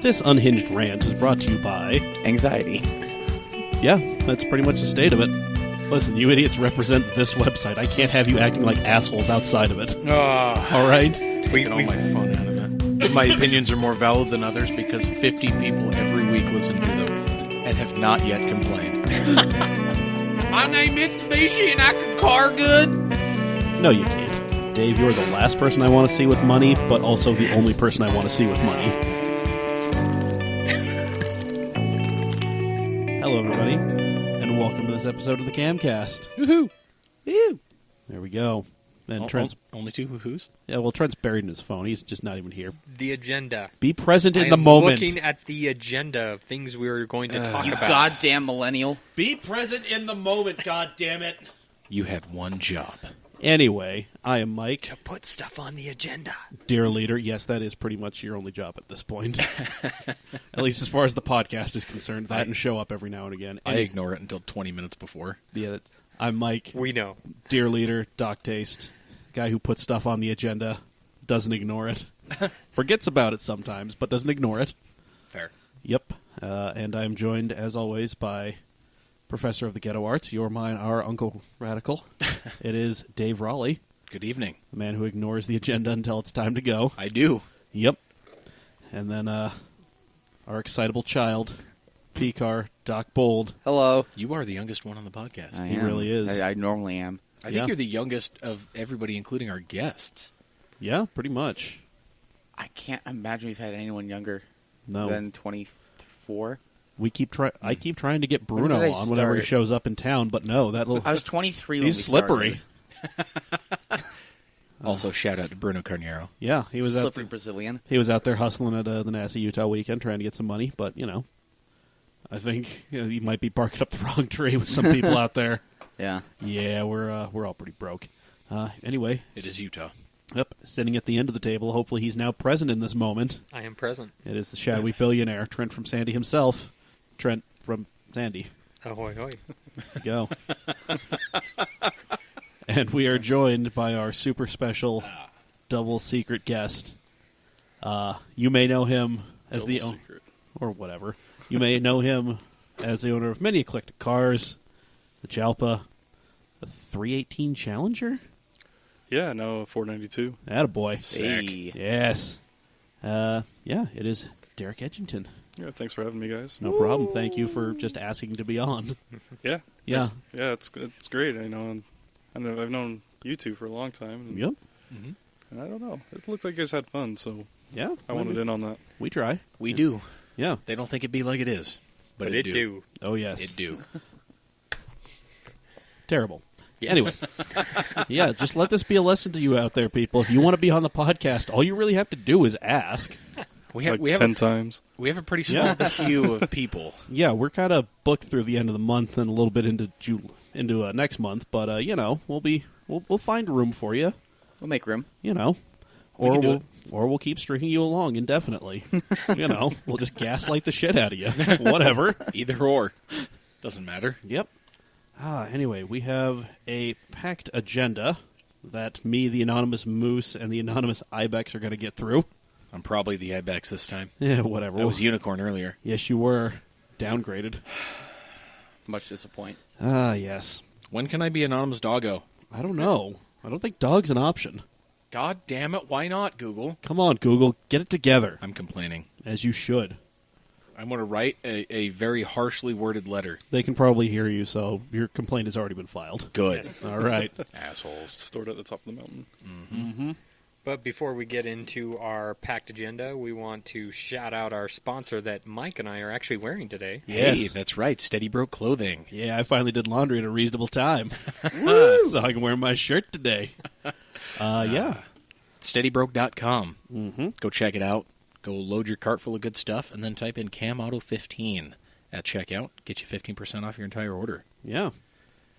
This unhinged rant is brought to you by... Anxiety. Yeah, that's pretty much the state of it. Listen, you idiots represent this website. I can't have you acting like assholes outside of it. All right? Taking all my fun out of it. My opinions are more valid than others because 50 people every week listen to them and have not yet complained. My name is Mitsubishi and I can car good. No, you can't. Dave, you're the last person I want to see with money, but also the only person I want to see with money. Hello, everybody, and welcome to this episode of the CAMcast. Woohoo! Woo! There we go. And Trent's... Only two woohoos? Yeah, well, Trent's buried in his phone. He's just not even here. The agenda. Be present in the I'm moment. looking at the agenda of things we were going to talk You about. goddamn millennial. Be present in the moment, goddammit. You had one job. Anyway, I am Mike. To put stuff on the agenda. Dear leader, yes, that is pretty much your only job at this point. At least as far as the podcast is concerned. That and show up every now and again. I ignore it until 20 minutes before. Yeah, I'm Mike. We know. Dear leader, Doc Taste. Guy who puts stuff on the agenda, doesn't ignore it. Forgets about it sometimes, but doesn't ignore it. Fair. Yep. And I'm joined, as always, by Professor of the Ghetto Arts, your mine, our Uncle Radical. It is Dave Raleigh. Good evening. The man who ignores the agenda until it's time to go. I do. Yep. And then our excitable child, P-Car, Doc Bold. Hello. You are the youngest one on the podcast. He really is. I normally am. I think you're the youngest of everybody, including our guests. Yeah, pretty much. I can't imagine we've had anyone younger No. than 24. I keep trying to get When Bruno did I on whenever he start? shows up in town, but no, that'll. I was 23 when He's we slippery. started. Also, shout out to Bruno Carniero. Yeah, he was Slippery Brazilian. He was out there hustling at the NASA Utah weekend, trying to get some money. But I think he might be barking up the wrong tree with some people out there. Yeah. Yeah, we're all pretty broke. Anyway, It is Utah. Yep, sitting at the end of the table. Hopefully, he's now present in this moment. I am present. It is the shadowy billionaire, Trent from Sandy himself. Trent from Sandy. Ahoy, hoy. There you go. And we are joined by our super special double secret guest. You may know him as the owner, or whatever. You may know him as the owner of many eclectic cars, the Jalpa, the 318 Challenger. Yeah, no, 492. Attaboy. Hey. Yes. Yeah, it is Derek Edginton. Yeah, thanks for having me, guys. No problem. Thank you for just asking to be on. Yeah. Yeah. Yeah, it's great. I know, I've known you two for a long time. And, Yep. and I don't know. It looked like you guys had fun, so Yeah. I wanted in on that. We try. We do. Yeah. They don't think it be like it is. But it do. Oh, yes. It do. Terrible. Yes. Anyway. Yeah, just let this be a lesson to you out there, people. If you want to be on the podcast, all you really have to do is ask. We Like have 10 times. We have a pretty small queue of people. Yeah, we're kind of booked through the end of the month and a little bit into next month, but we'll find room for you. We'll make room. Or we'll keep stringing you along indefinitely. We'll just gaslight the shit out of you. Whatever. Either or. Doesn't matter. Yep. Anyway, we have a packed agenda that me, the Anonymous Moose, and the Anonymous Ibex are going to get through. I'm probably the Ibex this time. Yeah, whatever. I was Unicorn earlier. Yes, you were. Downgraded. Much disappoint. Yes. When can I be Anonymous Doggo? I don't know. I don't think dog's an option. God damn it, why not, Google? Come on, Google. Get it together. I'm complaining. As you should. I'm going to write a very harshly worded letter. They can probably hear you, so your complaint has already been filed. Good. All right. Assholes. Stored at the top of the mountain. Mm-hmm. But before we get into our packed agenda, we want to shout out our sponsor that Mike and I are actually wearing today. Yes. Hey, that's right. Steady Broke Clothing. Yeah, I finally did laundry at a reasonable time. So I can wear my shirt today. Yeah. SteadyBroke.com. Mm-hmm. Go check it out. Go load your cart full of good stuff, and then type in CamAuto15 at checkout. Get you 15% off your entire order. Yeah.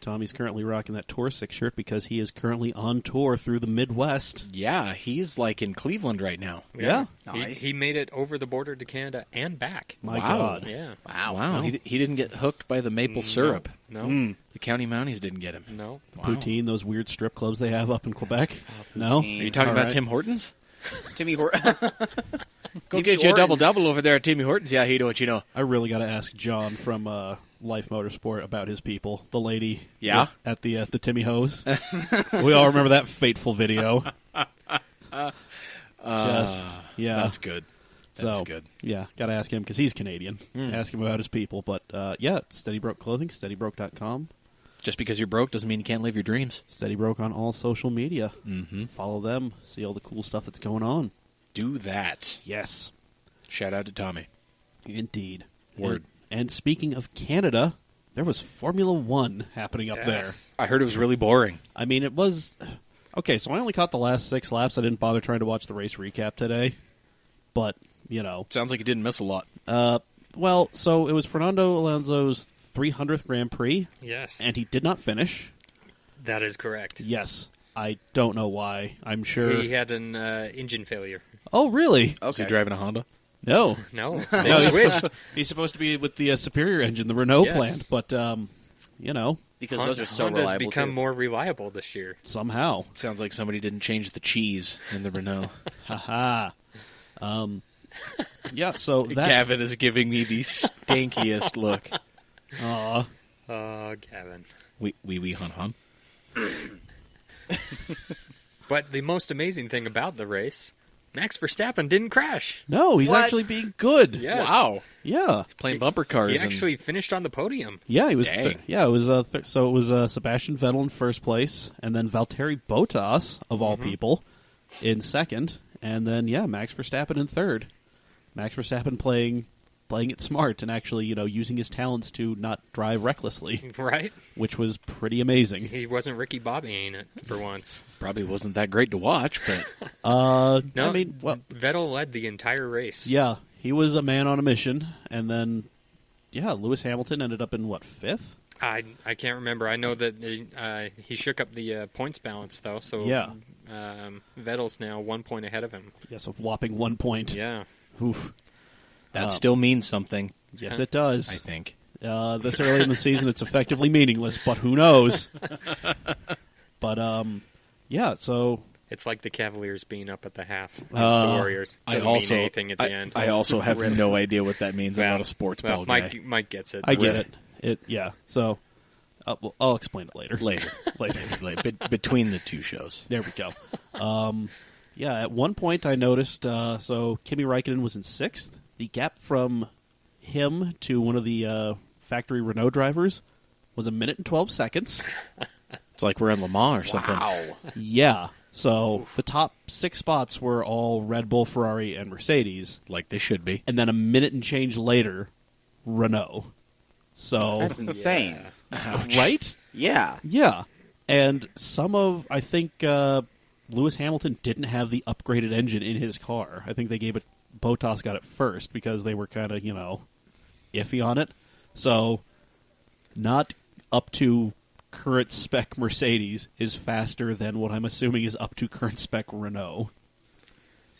Tommy's currently rocking that Tour 6 shirt because he is currently on tour through the Midwest. Yeah, he's like in Cleveland right now. Yeah. Nice. He made it over the border to Canada and back. My Wow. God. Yeah. Wow. Wow, he didn't get hooked by the maple syrup. No. Mm. The County Mounties didn't get him. No. Wow. Poutine, those weird strip clubs they have up in Quebec. No? Are you talking All about right. Tim Hortons? Timmy Horton. Go get you a double-double over there at Timmy Hortons. Yeah, he do what you know. I really got to ask John from Life Motorsport about his people. The lady at the Timmy Hose. We all remember that fateful video. That's good. That's good. Yeah, got to ask him because he's Canadian. Ask him about his people. But, Steady Broke Clothing, steadybroke.com. Just because you're broke doesn't mean you can't live your dreams. Steady Broke on all social media. Mm-hmm. Follow them. See all the cool stuff that's going on. Do that. Yes. Shout out to Tommy. Indeed. Word. And speaking of Canada, there was Formula One happening up there. I heard it was really boring. I mean, it was... Okay, so I only caught the last 6 laps. I didn't bother trying to watch the race recap today. But, Sounds like you didn't miss a lot. Well, so it was Fernando Alonso's 300th Grand Prix. Yes. And he did not finish. That is correct. Yes. I don't know why. I'm sure... He had an engine failure. Oh, really? Okay. Is he driving a Honda? No. No. He's supposed to be with the Superior engine, the Renault Yes. plant, but, Because those are so Honda's reliable, become too. more reliable this year. somehow. Sounds like somebody didn't change the cheese in the Renault. Haha. Yeah, so that... Gavin is giving me the stinkiest look. Aw. Oh, Gavin. Wee hun hun. But the most amazing thing about the race, Max Verstappen didn't crash. No, he's What? actually being good. Yes. Wow. Yeah. Playing bumper cars. He actually finished on the podium. Yeah, he was. Dang. It was. So it was Sebastian Vettel in first place, and then Valtteri Bottas of all people in second, and then Max Verstappen in third. Max Verstappen playing it smart and actually using his talents to not drive recklessly, Right? which was pretty amazing. He wasn't Ricky Bobbying it for once. probably wasn't that great to watch, but No, I mean, well, Vettel led the entire race. yeah, he was a man on a mission, and then Lewis Hamilton ended up in what, 5th? I can't remember. I know that he shook up the points balance, though, so Vettel's now 1 point ahead of him. Yes, a whopping 1 point. Yeah. Oof. that still means something, Yes, it does. I think. This early in the season, it's effectively meaningless, but who knows? But, so... It's like the Cavaliers being up at the half against the Warriors. I Doesn't also mean anything at the end. I also have no idea what that means. I'm not a sports ball guy. Mike gets it. I get it. So, I'll explain it later. Later. Between the two shows. There we go. At one point I noticed, so Kimi Räikkönen was in 6th. The gap from him to one of the factory Renault drivers was 1 minute and 12 seconds. It's like we're in Le Mans or something. Wow. Yeah. So the top 6 spots were all Red Bull, Ferrari, and Mercedes. Like they should be. And then a minute and change later, Renault. So That's insane. right? Yeah. Yeah. And I think Lewis Hamilton didn't have the upgraded engine in his car. I think Bottas got it first because they were kind of, iffy on it. So not up to current spec Mercedes is faster than what I'm assuming is up to current spec Renault.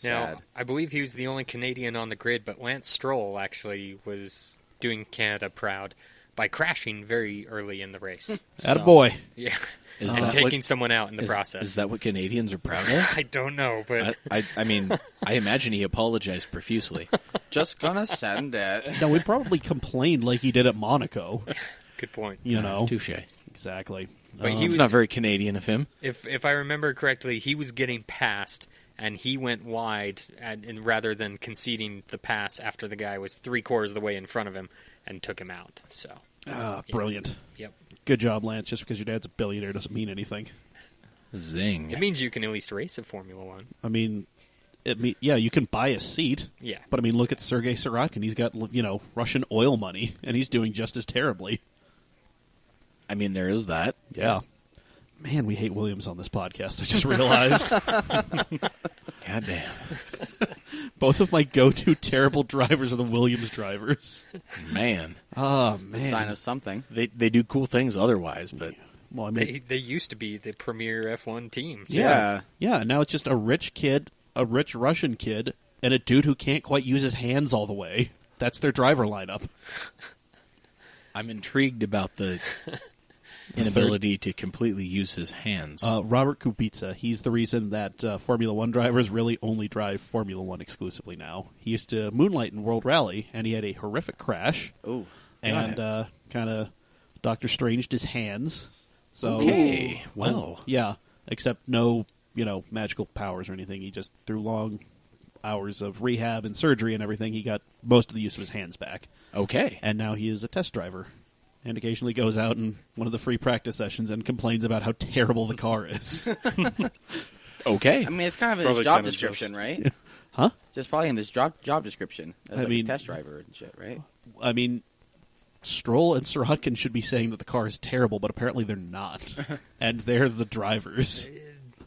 Now, Sad. I believe he was the only Canadian on the grid, but Lance Stroll actually was doing Canada proud by crashing very early in the race. Attaboy. Yeah. Is And that taking what- someone out in the process. Is that what Canadians are proud of? I don't know, but I mean, I imagine he apologized profusely. Just gonna send it. No, we probably complained like he did at Monaco. good point. Touche. Exactly. But he It's was, not very Canadian of him. if I remember correctly, he was getting passed, and he went wide, and rather than conceding the pass after the guy was 3/4 of the way in front of him, and took him out. So, Brilliant. yep. Good job, Lance. Just because your dad's a billionaire doesn't mean anything. Zing. It means you can at least race in Formula One. I mean, you can buy a seat. Yeah. But I mean, look at Sergei Sorokin. He's got, Russian oil money, and he's doing just as terribly. I mean, there is that. Yeah. Man, we hate Williams on this podcast. I just realized. God damn. Both of my go-to terrible drivers are the Williams drivers. Man. Oh, Sign man. of something. They do cool things otherwise, but Well, I mean, They used to be the premier F1 team. yeah. Yeah, now it's just a rich kid, a rich Russian kid, and a dude who can't quite use his hands all the way. That's their driver lineup. I'm intrigued about the inability to completely use his hands. Robert Kubica. He's the reason that Formula One drivers really only drive Formula One exclusively now. He used to moonlight in World Rally, and he had a horrific crash. Oh, and kind of Dr. Stranged his hands. So okay, well, yeah, except no, magical powers or anything. He just through long hours of rehab and surgery and everything, he got most of the use of his hands back. Okay, and now he is a test driver. And occasionally goes out in one of the free practice sessions and complains about how terrible the car is. Okay. I mean, it's kind of in his job description, right? Huh? Just probably in this job description as I mean, a test driver and shit, right? I mean, Stroll and Sirotkin should be saying that the car is terrible, but apparently they're not. And they're the drivers.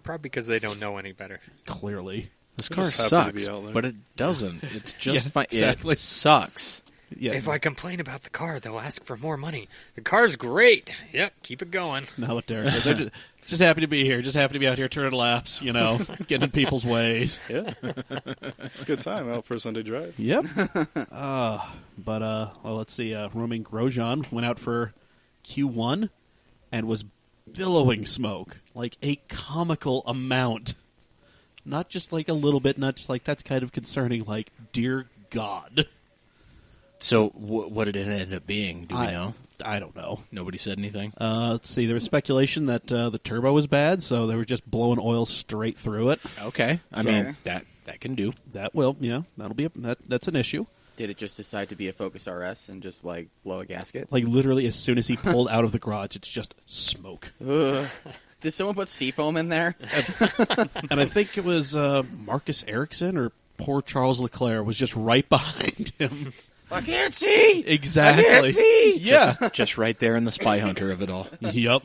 Probably because they don't know any better. Clearly. This car just happy to sucks, be out there. but it doesn't. It's just Yeah, fine. exactly. It sucks. Yeah. If I complain about the car, they'll ask for more money. The car's great. Yep, keep it going. Not what Derek said. They're just happy to be here. Just happy to be out here turning laps, getting in people's ways. Yeah. It's a good time out for a Sunday drive. Yep. Well, let's see. Romain Grosjean went out for Q1 and was billowing smoke, like a comical amount. Not just like a little bit, not just like that's kind of concerning, like, dear God. So what did it end up being? Do we know? I don't know. Nobody said anything? Let's see. There was speculation that the turbo was bad, so they were just blowing oil straight through it. Okay. I mean, that can do. That will, that'll be that's an issue. Did it just decide to be a Focus RS and just, like, blow a gasket? Like, literally, as soon as he pulled out of the garage, it's just smoke. Ugh. Did someone put seafoam in there? And I think it was Marcus Ericsson or poor Charles Leclerc was just right behind him. I can't see! Exactly. I can't see! Yeah. Just right there in the spy hunter of it all. Yep.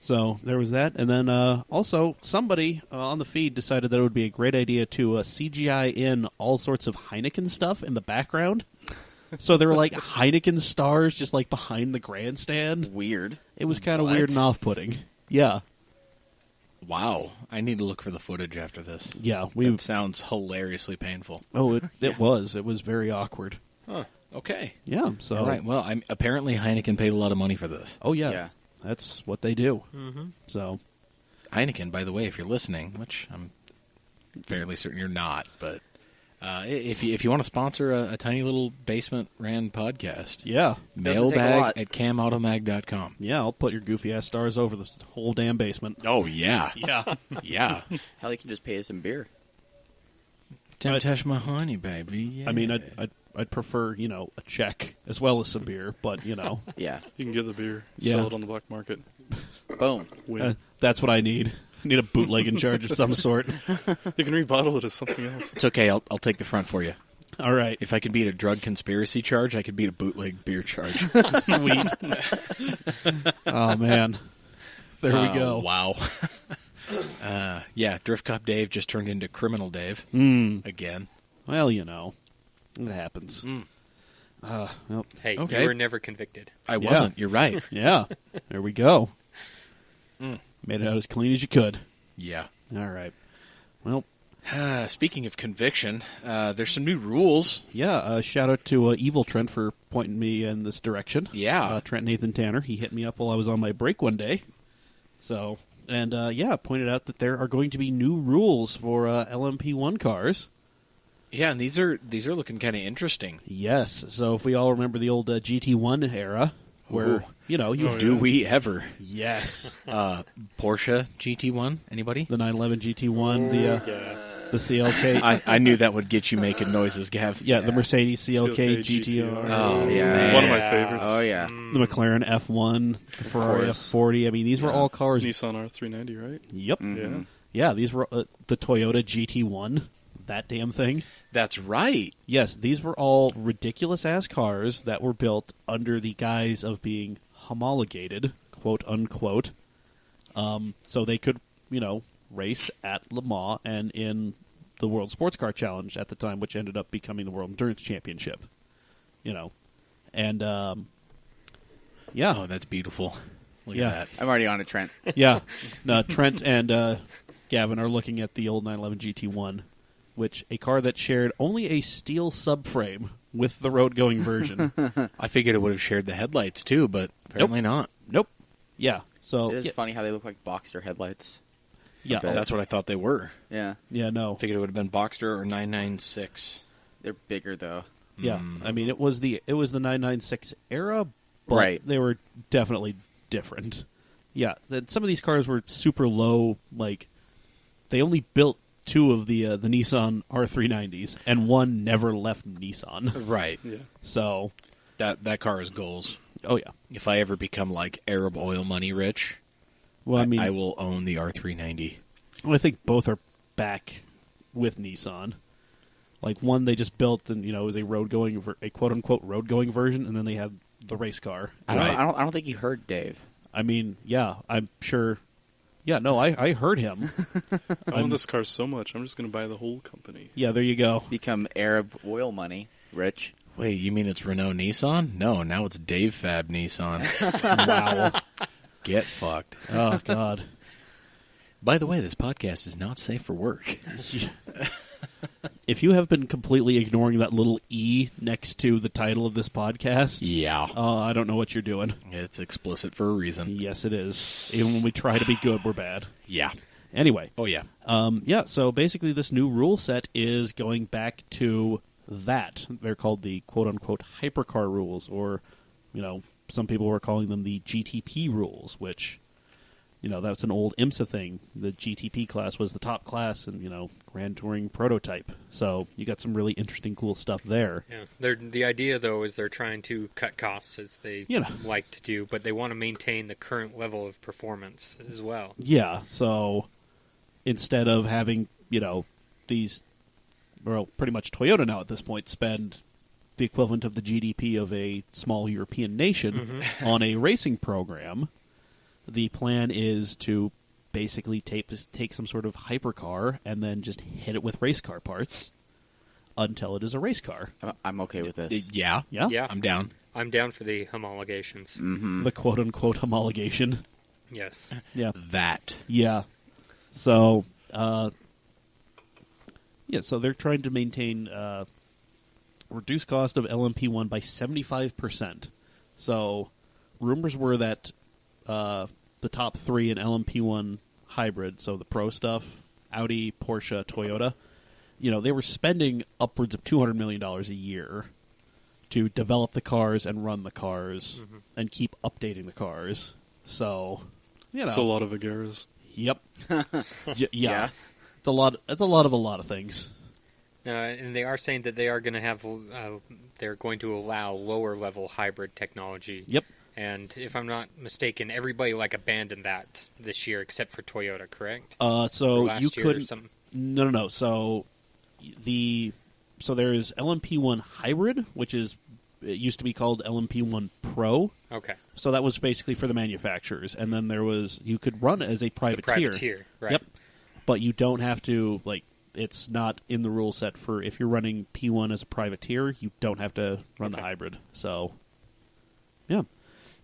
So there was that. And then also somebody on the feed decided that it would be a great idea to CGI in all sorts of Heineken stuff in the background. So there were like Heineken stars just like behind the grandstand. Weird. It was kind of weird and off-putting. Yeah. Wow. I need to look for the footage after this. Yeah. It sounds hilariously painful. Oh, it was. It was very awkward. Huh. Okay. Yeah. So All right. Well, apparently Heineken paid a lot of money for this. Oh, yeah. Yeah. That's what they do. Mm-hmm. So Heineken, by the way, if you're listening, which I'm fairly certain you're not, but if you want to sponsor a tiny little basement-ran podcast, yeah. mailbag at camautomag.com. Yeah, I'll put your goofy-ass stars over the whole damn basement. Oh, yeah. Yeah. Yeah. Hell, you can just pay us some beer. Don't touch my honey, baby. Yeah. I mean, I'd prefer, a check as well as some beer, but, Yeah. You can get the beer, Yeah. sell it on the black market. Boom. Win. that's what I need. I need a bootlegging charge of some sort. You can rebottle it as something else. It's okay. I'll take the front for you. All right. If I could beat a drug conspiracy charge, I could beat a bootleg beer charge. Sweet. Oh, man. There we go. Wow. Yeah, Drift Cop Dave just turned into Criminal Dave again. Well, it happens. Well, Hey, Okay. you were never convicted. I wasn't. You're right. yeah. There we go. Made it out as clean as you could. Yeah. All right. Well, Speaking of conviction, there's some new rules. yeah, shout out to Evil Trent for pointing me in this direction. Yeah. Trent Nathan Tanner. He hit me up while I was on my break one day. So, and pointed out that there are going to be new rules for LMP1 cars. Yeah, and these are looking kind of interesting. Yes. So if we all remember the old GT1 era, where, Do we ever? Yes. Porsche GT1? Anybody? The 911 GT1, the CLK. I knew that would get you making noises, Gav. Yeah, the Mercedes CLK GTR. GTR. Oh, Yeah. man. One of my favorites. Oh, yeah. The McLaren F1, the Ferrari course. F40. I mean, these were all cars. Nissan R390, right? Yep. Yeah. Yeah, these were the Toyota GT1. That damn thing. That's right. Yes, these were all ridiculous-ass cars that were built under the guise of being homologated, quote-unquote, so they could, race at Le Mans and in the World Sports Car Challenge at the time, which ended up becoming the World Endurance Championship. And, yeah. Oh, that's beautiful. Look Yeah. at that. I'm already on it, Trent. Yeah. No, Trent and Gavin are looking at the old 911 GT1, which a car that shared only a steel subframe with the road-going version. I figured it would have shared the headlights too, but apparently not. Nope. Yeah. So It is funny how they look like Boxster headlights. yeah, bit. That's what I thought they were. Yeah. yeah, no, I figured it would have been Boxster or 996. They're bigger, though. yeah. I mean, it was the 996 era, but Right. they were definitely different. Yeah, some of these cars were super low. Like they only built 2 of the Nissan R390s, and one never left Nissan. Right. Yeah. So, That car is goals. oh yeah. If I ever become like Arab oil money rich, Well, I mean, I will own the R390. I think both are back with Nissan. Like one they just built, and it was a quote unquote road going version, and then they had the race car. I Right. don't think you heard Dave. I mean, yeah, I'm sure. Yeah, no, I heard him. I want this car so much. I'm just going to buy the whole company. Yeah, there you go. Become Arab oil money rich. Wait, you mean it's Renault Nissan? No, now it's Dave Fab Nissan. Wow. Get fucked. Oh God. By the way, this podcast is not safe for work. If you have been completely ignoring that little E next to the title of this podcast, Yeah. I don't know what you're doing. It's explicit for a reason. Yes, it is. Even when we try to be good, we're bad. Yeah. Anyway, Oh, yeah. yeah, so basically this new rule set is going back to that. They're called the quote-unquote hypercar rules, or, some people were calling them the GTP rules, which, that's an old IMSA thing. The GTP class was the top class and, Grand Touring prototype. So you got some really interesting, cool stuff there. Yeah, the idea though is they're trying to cut costs as they like to do, but they want to maintain the current level of performance as well. Yeah, so instead of having, these, well, pretty much Toyota now at this point spend the equivalent of the GDP of a small European nation on a racing program, the plan is to basically take some sort of hypercar and then just hit it with race car parts until it is a race car. I'm okay with this. Yeah. Yeah? Yeah. I'm down. I'm down for the homologations. Mm-hmm. The quote-unquote homologation. Yes. Yeah. That. Yeah. So, so they're trying to maintain reduce cost of LMP1 by 75%. So, rumors were that the top 3 in LMP1 hybrid, so the Pro stuff, Audi, Porsche, Toyota, they were spending upwards of $200 million a year to develop the cars and run the cars and keep updating the cars. So, It's a lot of Agueras. Yep. Yeah. Yeah. It's a lot. It's a lot of things. And they are saying that they are going to have, they're going to allow lower level hybrid technology. Yep. And if I'm not mistaken, everybody abandoned that this year except for Toyota, correct? So Or last you year or couldn't. something? No. So there is LMP1 hybrid, which is it used to be called LMP1 Pro. Okay. So that was basically for the manufacturers, and then there was you could run as a privateer. Privateer, right. Yep. But you don't have to it's not in the rule set for if you're running P1 as a privateer, you don't have to run the hybrid. So, yeah.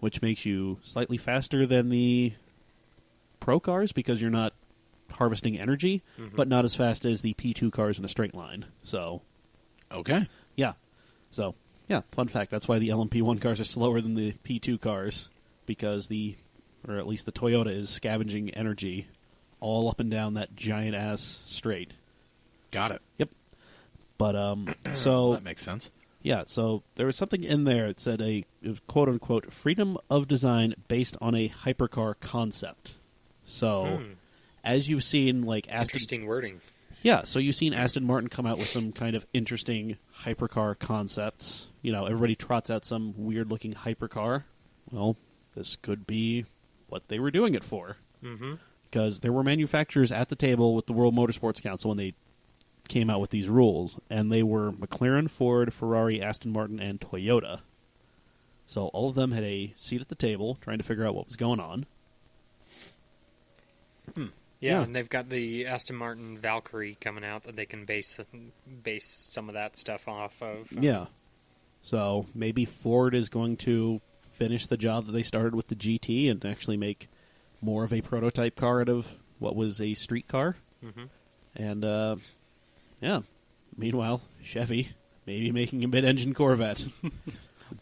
Which makes you slightly faster than the Pro cars because you're not harvesting energy, but not as fast as the P2 cars in a straight line. So, Okay. yeah. So, yeah, fun fact. That's why the LMP1 cars are slower than the P2 cars because or at least the Toyota is scavenging energy all up and down that giant-ass straight. Got it. Yep. But, so... That makes sense. Yeah, so there was something in there. It said it was quote-unquote freedom of design based on a hypercar concept. So, as you've seen, Interesting wording. Yeah, so you've seen Aston Martin come out with some kind of interesting hypercar concepts. Everybody trots out some weird-looking hypercar. Well, this could be what they were doing it for. Mm-hmm. Because there were manufacturers at the table with the World Motorsports Council when they came out with these rules, and they were McLaren, Ford, Ferrari, Aston Martin, and Toyota. So all of them had a seat at the table trying to figure out what was going on. Yeah, and they've got the Aston Martin Valkyrie coming out that they can base some of that stuff off of. Yeah. So maybe Ford is going to finish the job that they started with the GT and actually make more of a prototype car out of what was a street car. Mm-hmm. And, yeah. Meanwhile, Chevy, Maybe making a mid-engine Corvette.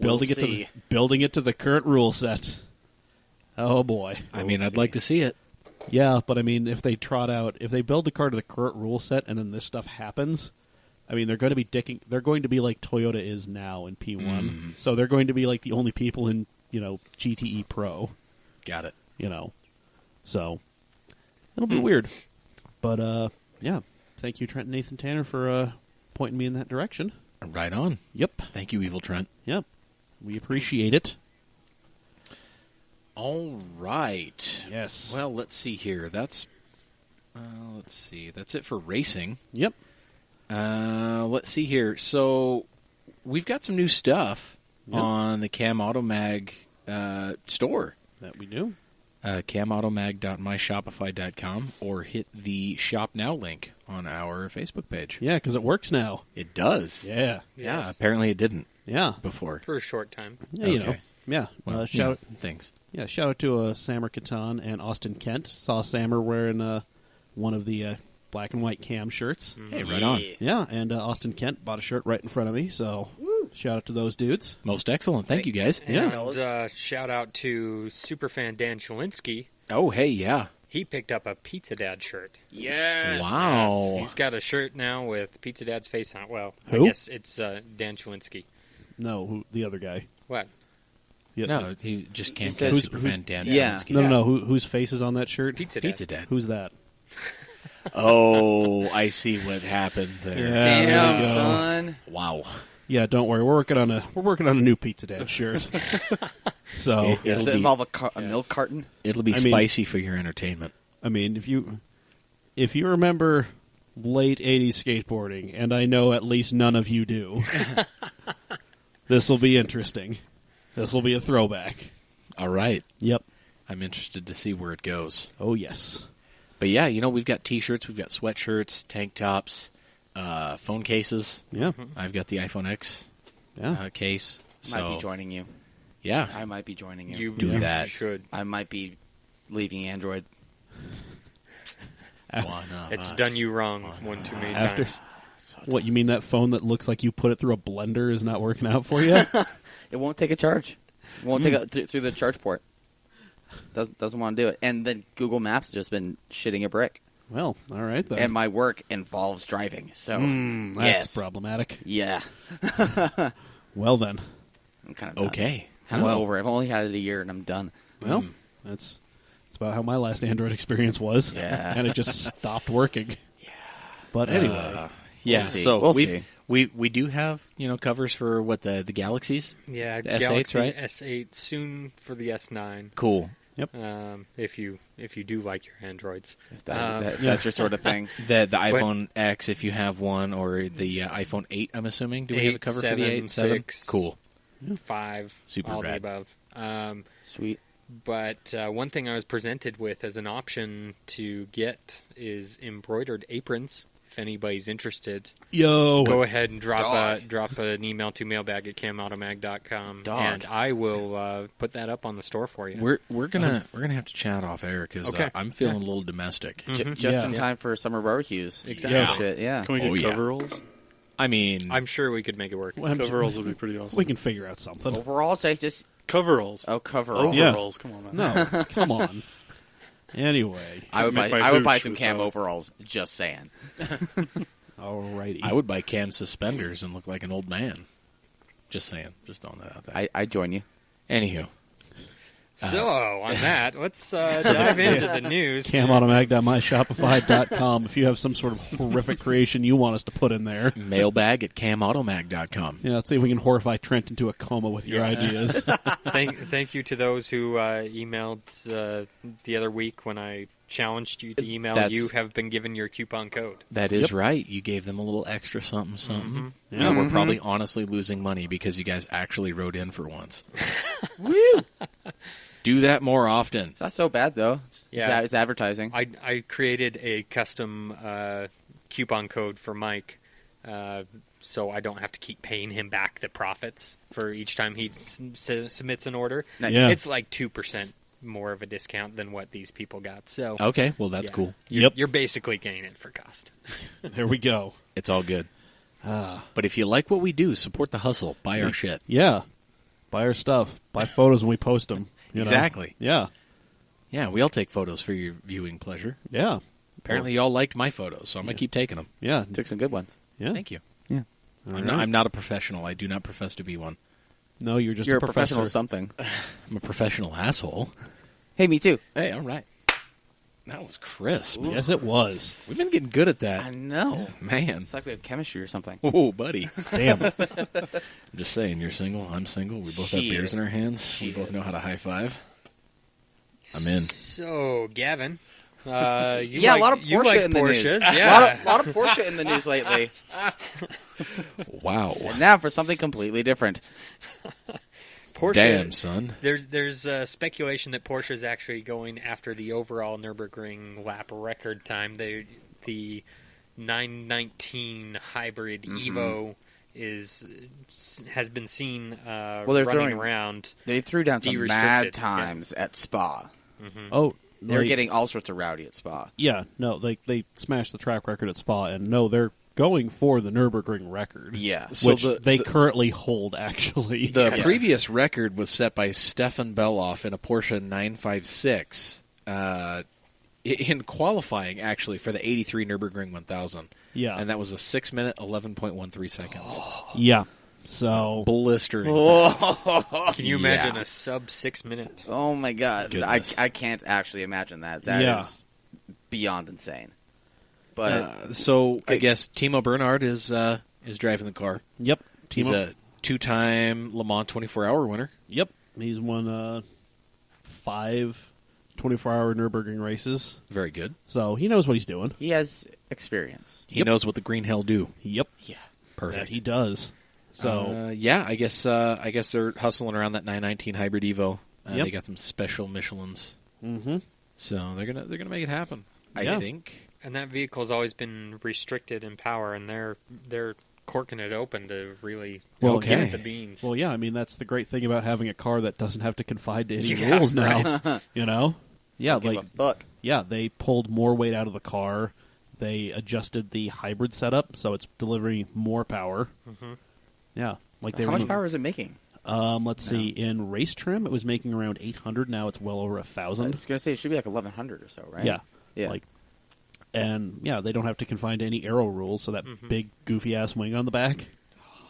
building see. Building it to the current rule set. Oh boy. I mean, I'd like to see it. Yeah, but I mean, if they build the car to the current rule set and then this stuff happens, I mean, they're going to be They're going to be like Toyota is now in P1. So they're going to be like the only people in, GTE Pro. Got it. So it'll be weird. But yeah, thank you, Trent and Nathan Tanner, for pointing me in that direction. Right on. Yep. Thank you, Evil Trent. Yep. We appreciate it. All right. Yes. Well, let's see here. That's it for racing. Yep. Let's see here. So we've got some new stuff on the CAMautomag store. That we do. CAMautomag.myshopify.com, or hit the Shop Now link on our Facebook page. Yeah, because it works now. It does. Yeah. Yeah, Yes. apparently it didn't Yeah. before. For a short time. Yeah, you know. Okay. Yeah. Well, thanks. Yeah, shout out to Sammer Catan and Austin Kent. Saw Sammer wearing one of the black and white Cam shirts. Hey, right on. Yeah, and Austin Kent bought a shirt right in front of me, so shout out to those dudes. Most excellent. Thank you, guys. And shout out to superfan Dan Chalinsky. Oh, hey, yeah. He picked up a Pizza Dad shirt. Yes. Wow. He's got a shirt now with Pizza Dad's face on it. Well, Who? I guess it's Dan Chalinsky. No, the other guy. What? Yeah, No, he just can't says- get Superfan Dan. yeah. Chalinsky. No. Whose face is on that shirt? Pizza Dad. Pizza Dad. Who's that? Oh, I see what happened there. Yeah. there you Damn, go. son. Wow. Yeah, don't worry. We're working on a new Pizza Dad shirt. So It'll Does it be- involve a milk carton? It'll be I mean- spicy for your entertainment. I mean, if you remember late '80s skateboarding, and I know at least none of you do, this will be interesting. This will be a throwback. All right. Yep. I'm interested to see where it goes. Oh yes. But yeah, we've got T-shirts, we've got sweatshirts, tank tops, phone cases. Yeah. I've got the iPhone X Yeah. case. Might So be joining you. yeah, I might be joining you. You Do that. You should. I might be leaving Android. one of It's us. done you wrong one too many After times. what you mean that phone that looks like you put it through a blender is not working out for you? It won't take a charge. It won't take it through the charge port. Doesn't want to do it. And then Google Maps has just been shitting a brick. Well, all right then. And my work involves driving. So, That's yes. problematic. Yeah. Well then. I'm kind of done. Okay. Kind of Well, over. I've only had it a year and I'm done. Well, that's about how my last Android experience was. Yeah. And it just stopped working. Yeah. But anyway. yeah. We'll see. So We'll we've- see. we do have covers for what the Galaxies. Yeah, The S8s, Galaxy right? S8 soon for the S9. Cool. If you do like your Androids. If that's your sort of thing. The iPhone X, if you have one, or the iPhone 8. I'm assuming. Do we have a 8, cover 7, for the 8? 7? 6. Cool. 5, Super all rad. the above. Sweet. But one thing I was presented with as an option to get is embroidered aprons. If anybody's interested, Yo. go ahead and drop Dog. an email to mailbag@camautomag.com, Dog. and I will put that up on the store for you. We're gonna have to chat off air because Okay. I'm feeling a little domestic. Just Yeah. in time for summer barbecues. Exactly. Yeah. Shit, yeah. Can we get Oh, yeah. coveralls? I mean, I'm sure we could make it work. Well, I'm- Coveralls would be pretty awesome. we can figure out something. Overalls, I just... Coveralls. Oh, coveralls. Yeah. Overalls. Come on, man. No, come on. Anyway. I would Make buy my I would buy hooch some with cam that. overalls. Just saying. Alrighty. I would buy Cam suspenders and look like an old man. Just saying. Just throwing that out there. I join you. Anywho. So, on that, let's dive into the news. CamAutomag.myshopify.com if you have some sort of horrific creation you want us to put in there. Mailbag at camautomag.com. Yeah, let's see if we can horrify Trent into a coma with your ideas. Thank you to those who emailed the other week when I challenged you to email. That's- You have been given your coupon code. That is Yep. right. You gave them a little extra something, something. Yeah. We're probably honestly losing money because you guys actually wrote in for once. Woo! Do that more often. It's not so bad, though. Yeah. It's advertising. I created a custom coupon code for Mike, so I don't have to keep paying him back the profits for each time he submits an order. Nice. Yeah. It's like 2% more of a discount than what these people got. So Okay, well, that's yeah. cool. You're basically getting it for cost. There we go. It's all good. But if you like what we do, support the hustle. Buy our shit. Yeah. Buy our stuff. Buy photos when we post them. Exactly. Yeah. Yeah, we all take photos for your viewing pleasure. Yeah. Apparently, y'all liked my photos, so I'm going to keep taking them. Yeah. Took some good ones. Yeah. Thank you. Yeah. I'm not a professional. I do not profess to be one. No, you're just You're a professor. professional something. I'm a professional asshole. Hey, me too. Hey, all right. That was crisp. Yes, it was. We've been getting good at I that. know. Man. It's like we have chemistry or something. Oh, buddy. Damn. I'm just saying, you're single, I'm single. We both have Shit. beers in our hands. We both know how to high five. I'm in. So, Gavin, you Yeah, like, a lot of you Porsche like in the Porsches. news. Yeah. A lot of Porsche in the news lately. Wow. And now for something completely different. Porsche, Damn, son. There's speculation that Porsche is actually going after the overall Nürburgring lap record time. The 919 hybrid Evo has been seen running around. They threw down some De-restricted, mad times at Spa. Oh, They were getting all sorts of rowdy at Spa. Yeah, no, they smashed the track record at Spa, and no, they're going for the Nürburgring record. Yeah. So Which they currently hold, actually. The Yes. previous record was set by Stefan Beloff in a Porsche 956 in qualifying, actually, for the 83 Nürburgring 1000. Yeah. And that was a 6 minute, 11.13 seconds. Yeah. So, Blistering. Can you imagine Yeah. a sub 6 minute? Oh my god. Goodness. I can't actually imagine that. That Yeah. is beyond insane. But So I guess Timo Bernhard is driving the car. yep. He's a 2-time Le Mans 24-hour winner. Yep. He's won 5 24-hour Nürburgring races. Very good. So, he knows what he's doing. he has experience. He knows what the green hell do. Yep. Yeah. Perfect. That he does. So, yeah, I guess they're hustling around that 919 hybrid Evo. Yep. They got some special Michelins, mhm. so they're gonna make it happen. Yeah. I think. And that vehicle's always been restricted in power, and they're corking it open to really Well, give okay. it the beans. Well, yeah, I mean, that's the great thing about having a car that doesn't have to confide to any Yeah, rules now. You know? Yeah, Give like, a fuck. yeah, they pulled more weight out of the car. They adjusted the hybrid setup, so it's delivering more power. Mm-hmm. Yeah. Like they How were much power is it making? Let's see. In race trim, it was making around 800. Now it's well over I 1,000. was going to say it should be like 1100 or so, right? Yeah. Yeah. Like, and yeah, they don't have to confine to any aero rules. So that big goofy ass wing on the back.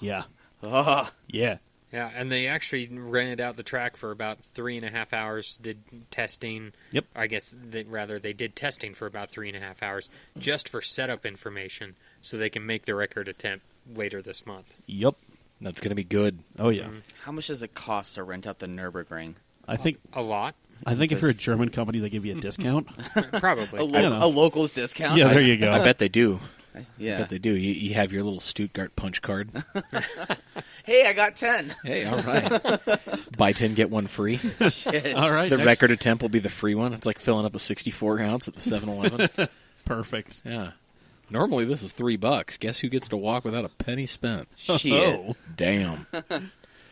Yeah. Ugh. Yeah. Yeah, and they actually rented out the track for about 3.5 hours, did testing. Yep. I guess they did testing for about 3.5 hours just for setup information so they can make the record attempt later this month. Yep. That's gonna be good. Oh yeah. How much does it cost to rent out the Nürburgring? I think A lot? if you're a German company, they give you a discount. Probably. A locals discount? Yeah, there you go. I bet they do. Yeah. I bet they do. You have your little Stuttgart punch card. Hey, I got 10. Hey, all right. Buy 10, get one free. Shit. All right. The next- record attempt will be the free one. It's like filling up a 64 ounce at the 7-Eleven. Perfect. Yeah. Normally this is $3. Guess who gets to walk without a penny spent? Shit. Oh. Damn.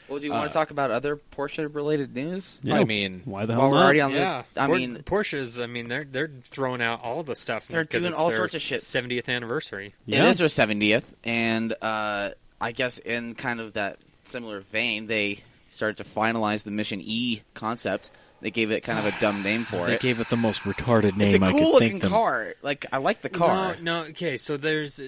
Well, do you want to talk about other Porsche-related news? Yeah. I mean, Why the hell While we're not? already on Yeah, the... I mean, Porsches. I mean, they're throwing out all the stuff. They're because doing it's all their sorts of shit. 70th anniversary. Yeah. It is their 70th, and I guess in kind of that similar vein, they started to finalize the Mission E concept. They gave it kind of a dumb name for they it. gave it the most retarded name It's a I cool could looking think them. car. Like, I like the car. No, okay. So there's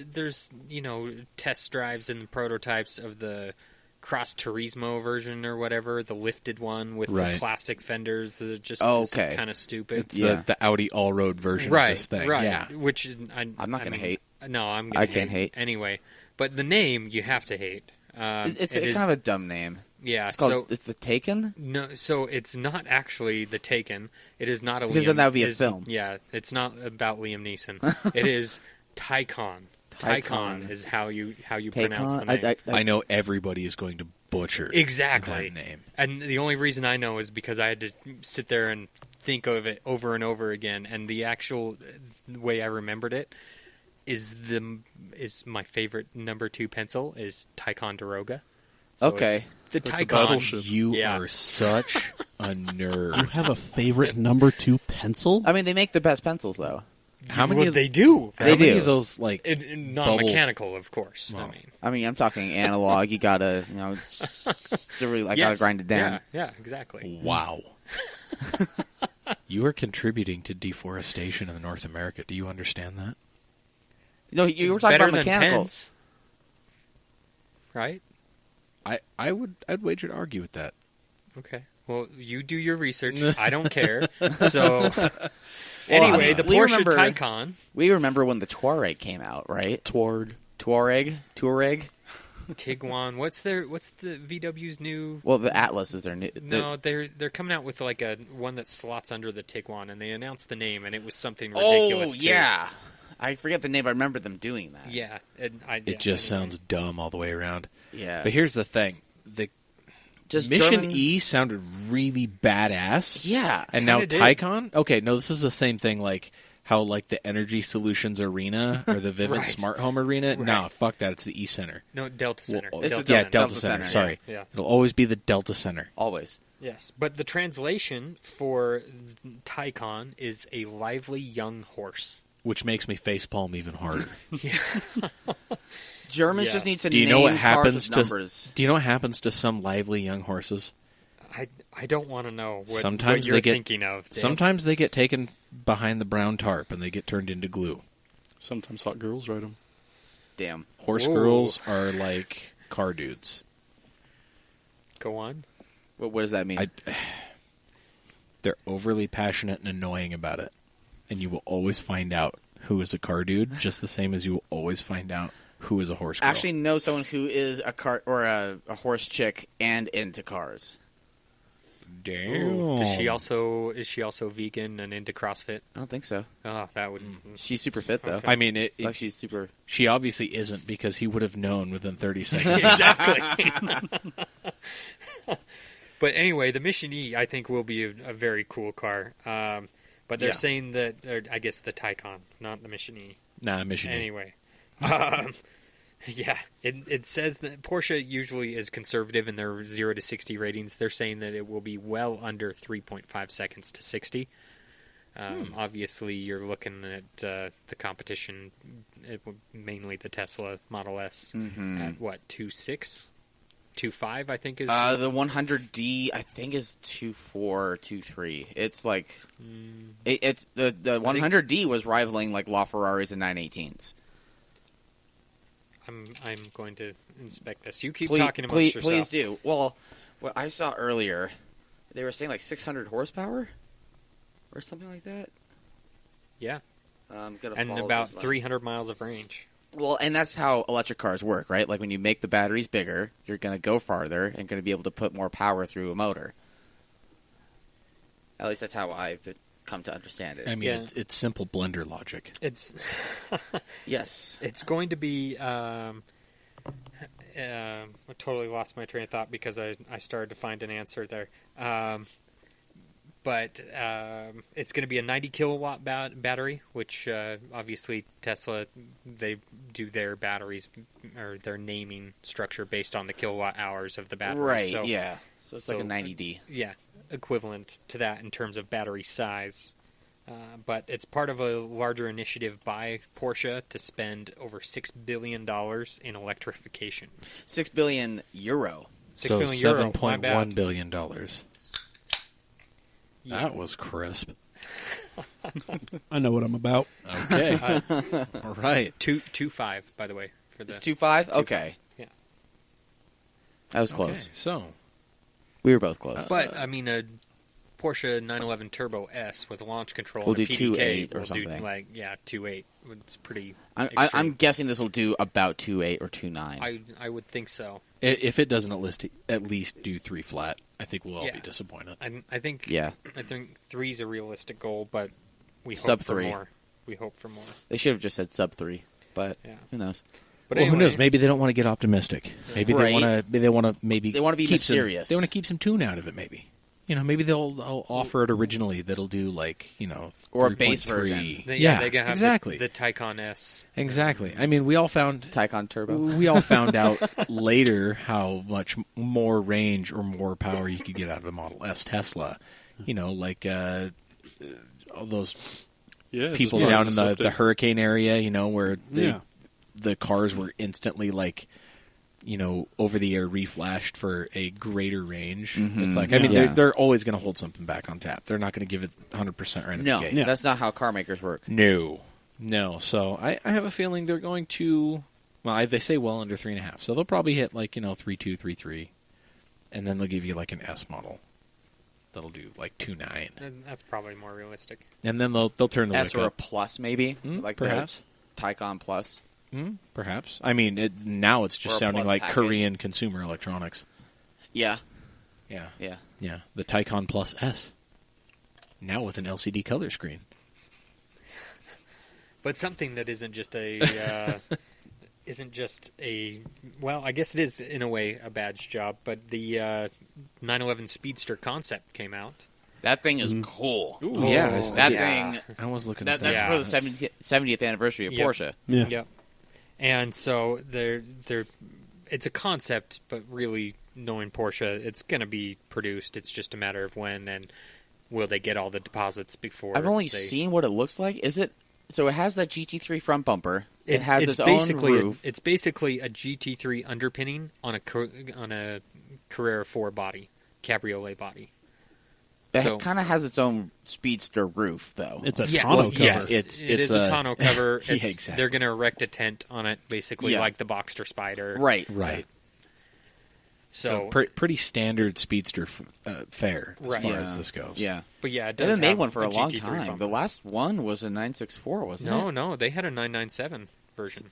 test drives and prototypes of the Cross Turismo version or whatever, the lifted one with Right. the plastic fenders that are just, Okay. kind of stupid. It's Yeah. the Audi all-road version Right, of this thing. right. Yeah. Which is, I'm not going to hate. No, I'm. Gonna I can't hate. anyway. But the name you have to hate. It's it a is- kind of a dumb name. yeah. It's called. So It's the Taken. no, so it's not actually the Taken. It is not a Because Liam, then that would be a is- film. Yeah, it's not about Liam Neeson. It is Tycon. Tycon. Tycon is how you pronounce the name. I know everybody is going to butcher Exactly. that name. And the only reason I know is because I had to sit there and think of it over and over again. And the actual way I remembered it is my favorite number 2 pencil is Ticonderoga. So Okay. it's the Like the Tycon. battleship. You Yeah. are such a You nerd. have a favorite number 2 pencil? I mean, they make the best pencils, though. How many Well, of they do. How They many do. of those like Non-mechanical, of course. Well, I mean, I'm talking analog. You gotta, I gotta grind it down. Yeah, exactly. Wow. You are contributing to deforestation in North America. Do you understand that? No, you were It's talking better about than mechanical. pens, right? I'd wager to argue with that. Okay. Well, you do your research. I don't care. So, anyway, the we Porsche remember- Taycan. We remember when the Touareg came out, right? Touareg. Tiguan. What's the VW's new? Well, the Atlas is their new. No, they're coming out with like a one that slots under the Tiguan, and they announced the name, and it was something ridiculous. Oh too. yeah, I forget the name. But I remember them doing that. Yeah. It just sounds dumb all the way around. Yeah. But here's the thing: the Just Mission German- E sounded really badass. Yeah. And now Kinda did. Taycan? Okay, no, this is the same thing like how like the Energy Solutions Arena or the Vivint Right. Smart Home Arena. Right. Nah, fuck that. It's the E Center. No, Delta Center. Well, It's the yeah, Delta Delta Center, Center. Sorry. yeah. It'll always be the Delta Center. Always. Yes, but the translation for Taycan is a lively young horse. Which makes me facepalm even harder. Germans Yes. just need to Do you name know what cars happens with to numbers. Do you know what happens to some lively young horses? I don't want to know what Sometimes you're they get thinking of. Dave. Sometimes they get taken behind the brown tarp and they get turned into glue. Sometimes hot girls ride them. Damn. Horse Whoa. girls are like car dudes. Go on. What does that mean? They're overly passionate and annoying about it. And you will always find out who is a car dude, just the same as you will always find out who is a horse girl. Actually know someone who is a car or a horse chick and into cars. damn. Ooh, is she also vegan and into CrossFit? I don't think so. Oh, that would. She's super fit though. Okay. I mean, Like she's super. she obviously isn't because he would have known within 30 seconds. Exactly. But anyway, the Mission E, I think, will be a very cool car. But they're Yeah. saying that, or I guess the Taycan, not the Mission E. Nah, Mission E. Anyway. Yeah, it says that Porsche usually is conservative in their 0 to 60 ratings. They're saying that it will be well under 3.5 seconds to 60. Obviously, you're looking at the competition, mainly the Tesla Model S, at what, 2.6? 2.5, I think is... The 100D, I think, is 2.4 or 2.3. It's like it's the 100D was rivaling like LaFerraris and 918s. I'm going to inspect this. You keep Please, talking amongst yourself. please do. Well, what I saw earlier, they were saying like 600 horsepower or something like that. Yeah, I'm gonna and follow about this line. 300 miles of range. Well, and that's how electric cars work, right? Like when you make the batteries bigger, you're going to go farther and going to be able to put more power through a motor. At least that's how I've come to understand it. I mean, Yeah. it's simple blender logic. It's Yes. it's going to be. I totally lost my train of thought because I started to find an answer there. But it's going to be a 90 kilowatt battery, which obviously Tesla, they do their batteries or their naming structure based on the kilowatt hours of the battery. Right, So, yeah. So it's like a 90D. Yeah, equivalent to that in terms of battery size. But it's part of a larger initiative by Porsche to spend over $6 billion in electrification. 6 billion euro. €6 So billion, my bad. $7.1 billion. Yeah. That was crisp. I know what I'm about. Okay. All right. 2.5, by the way, for the It's 2.5? Okay. Yeah. That was close. Okay, so, We were both close. But I mean, a Porsche 911 Turbo S with launch control We'll and a do PDK 2.8 or will something. do 2.8. It's pretty. I'm extreme. guessing this will do about 2.8 or 2.9. I would think so. if it doesn't at least do 3 flat, I think we'll all Yeah. be disappointed. I think. Yeah. I think 3 is a realistic goal, but we hope Sub for 3. more. We hope for more. They should have just said sub 3, but Yeah. who knows? But Well, anyway, who knows? Maybe they don't want to get optimistic. Maybe Right. they want to maybe They wanna be keep mysterious. They want to keep some tune out of it. Maybe maybe they'll offer it originally. That'll do like Or a base 3.3. version. they Yeah, they have exactly. the Taycan S. Exactly. I mean, we all found Taycan Turbo. out later how much more range or more power you could get out of a Model S Tesla. Like all those people just down in the septic. hurricane area, where Yeah. the cars were instantly over the air reflashed for a greater range. It's like, I mean, Yeah. they're always going to hold something back on tap. They're not going to give it 100% right at No, the gate. Yeah. that's not how car makers work. No. So I have a feeling they're going to, they say well under 3.5. So they'll probably hit 3.2, 3.3. And then they'll give you an S model. That'll do 2.9. And that's probably more realistic. And then they'll turn the S wick or a up. plus, maybe? Perhaps. The Taycan Plus. Perhaps. I mean, now it's just Or a sounding plus like package. Korean consumer electronics. Yeah. Yeah. Yeah. The Taycan Plus S. Now with an LCD color screen. But something that isn't just a well, I guess it is in a way a badge job, but the 911 Speedster concept came out. That thing is cool. Ooh, yeah. That yeah. thing... I was looking That's at that. for the 70th anniversary of Yep. Porsche. Yeah. Yep. And so it's a concept, but really knowing Porsche, it's going to be produced. It's just a matter of when and will they get all the deposits before. I've only seen what it looks like. Is it... So it has that GT3 front bumper. It has its own roof. It's basically a GT3 underpinning on a Carrera 4 body, cabriolet body. So- It kind of has its own Speedster roof, though. It's a Yes, tonneau cover. yes. It It's is a tonneau cover. Yeah, It's- exactly. They're going to erect a tent on it, basically Yeah. like the Boxster Spider. Right. Right. So, Pretty standard speedster fare as Right. far Yeah. as this goes. Yeah. but yeah, it They does haven't made have one for a long GT3 time. bumper. The last one was a 964, wasn't it? No, they had a 997 version.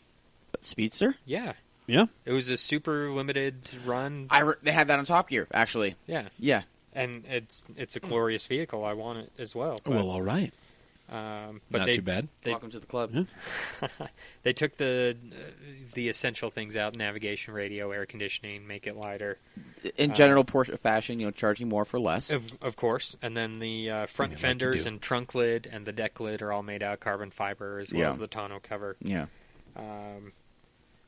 Speedster? Yeah. Yeah. It was a super limited run. They had that on Top Gear, actually. Yeah. Yeah. And it's a glorious vehicle. I want it as well. But, Well, all right. but Not too bad. Welcome to the club. They took the essential things out: navigation, radio, air conditioning, make it lighter, In general Porsche fashion, charging more for less. of course. And then the front like you fenders do. and trunk lid and the deck lid are all made out of carbon fiber, as well Yeah. as the tonneau cover. Yeah.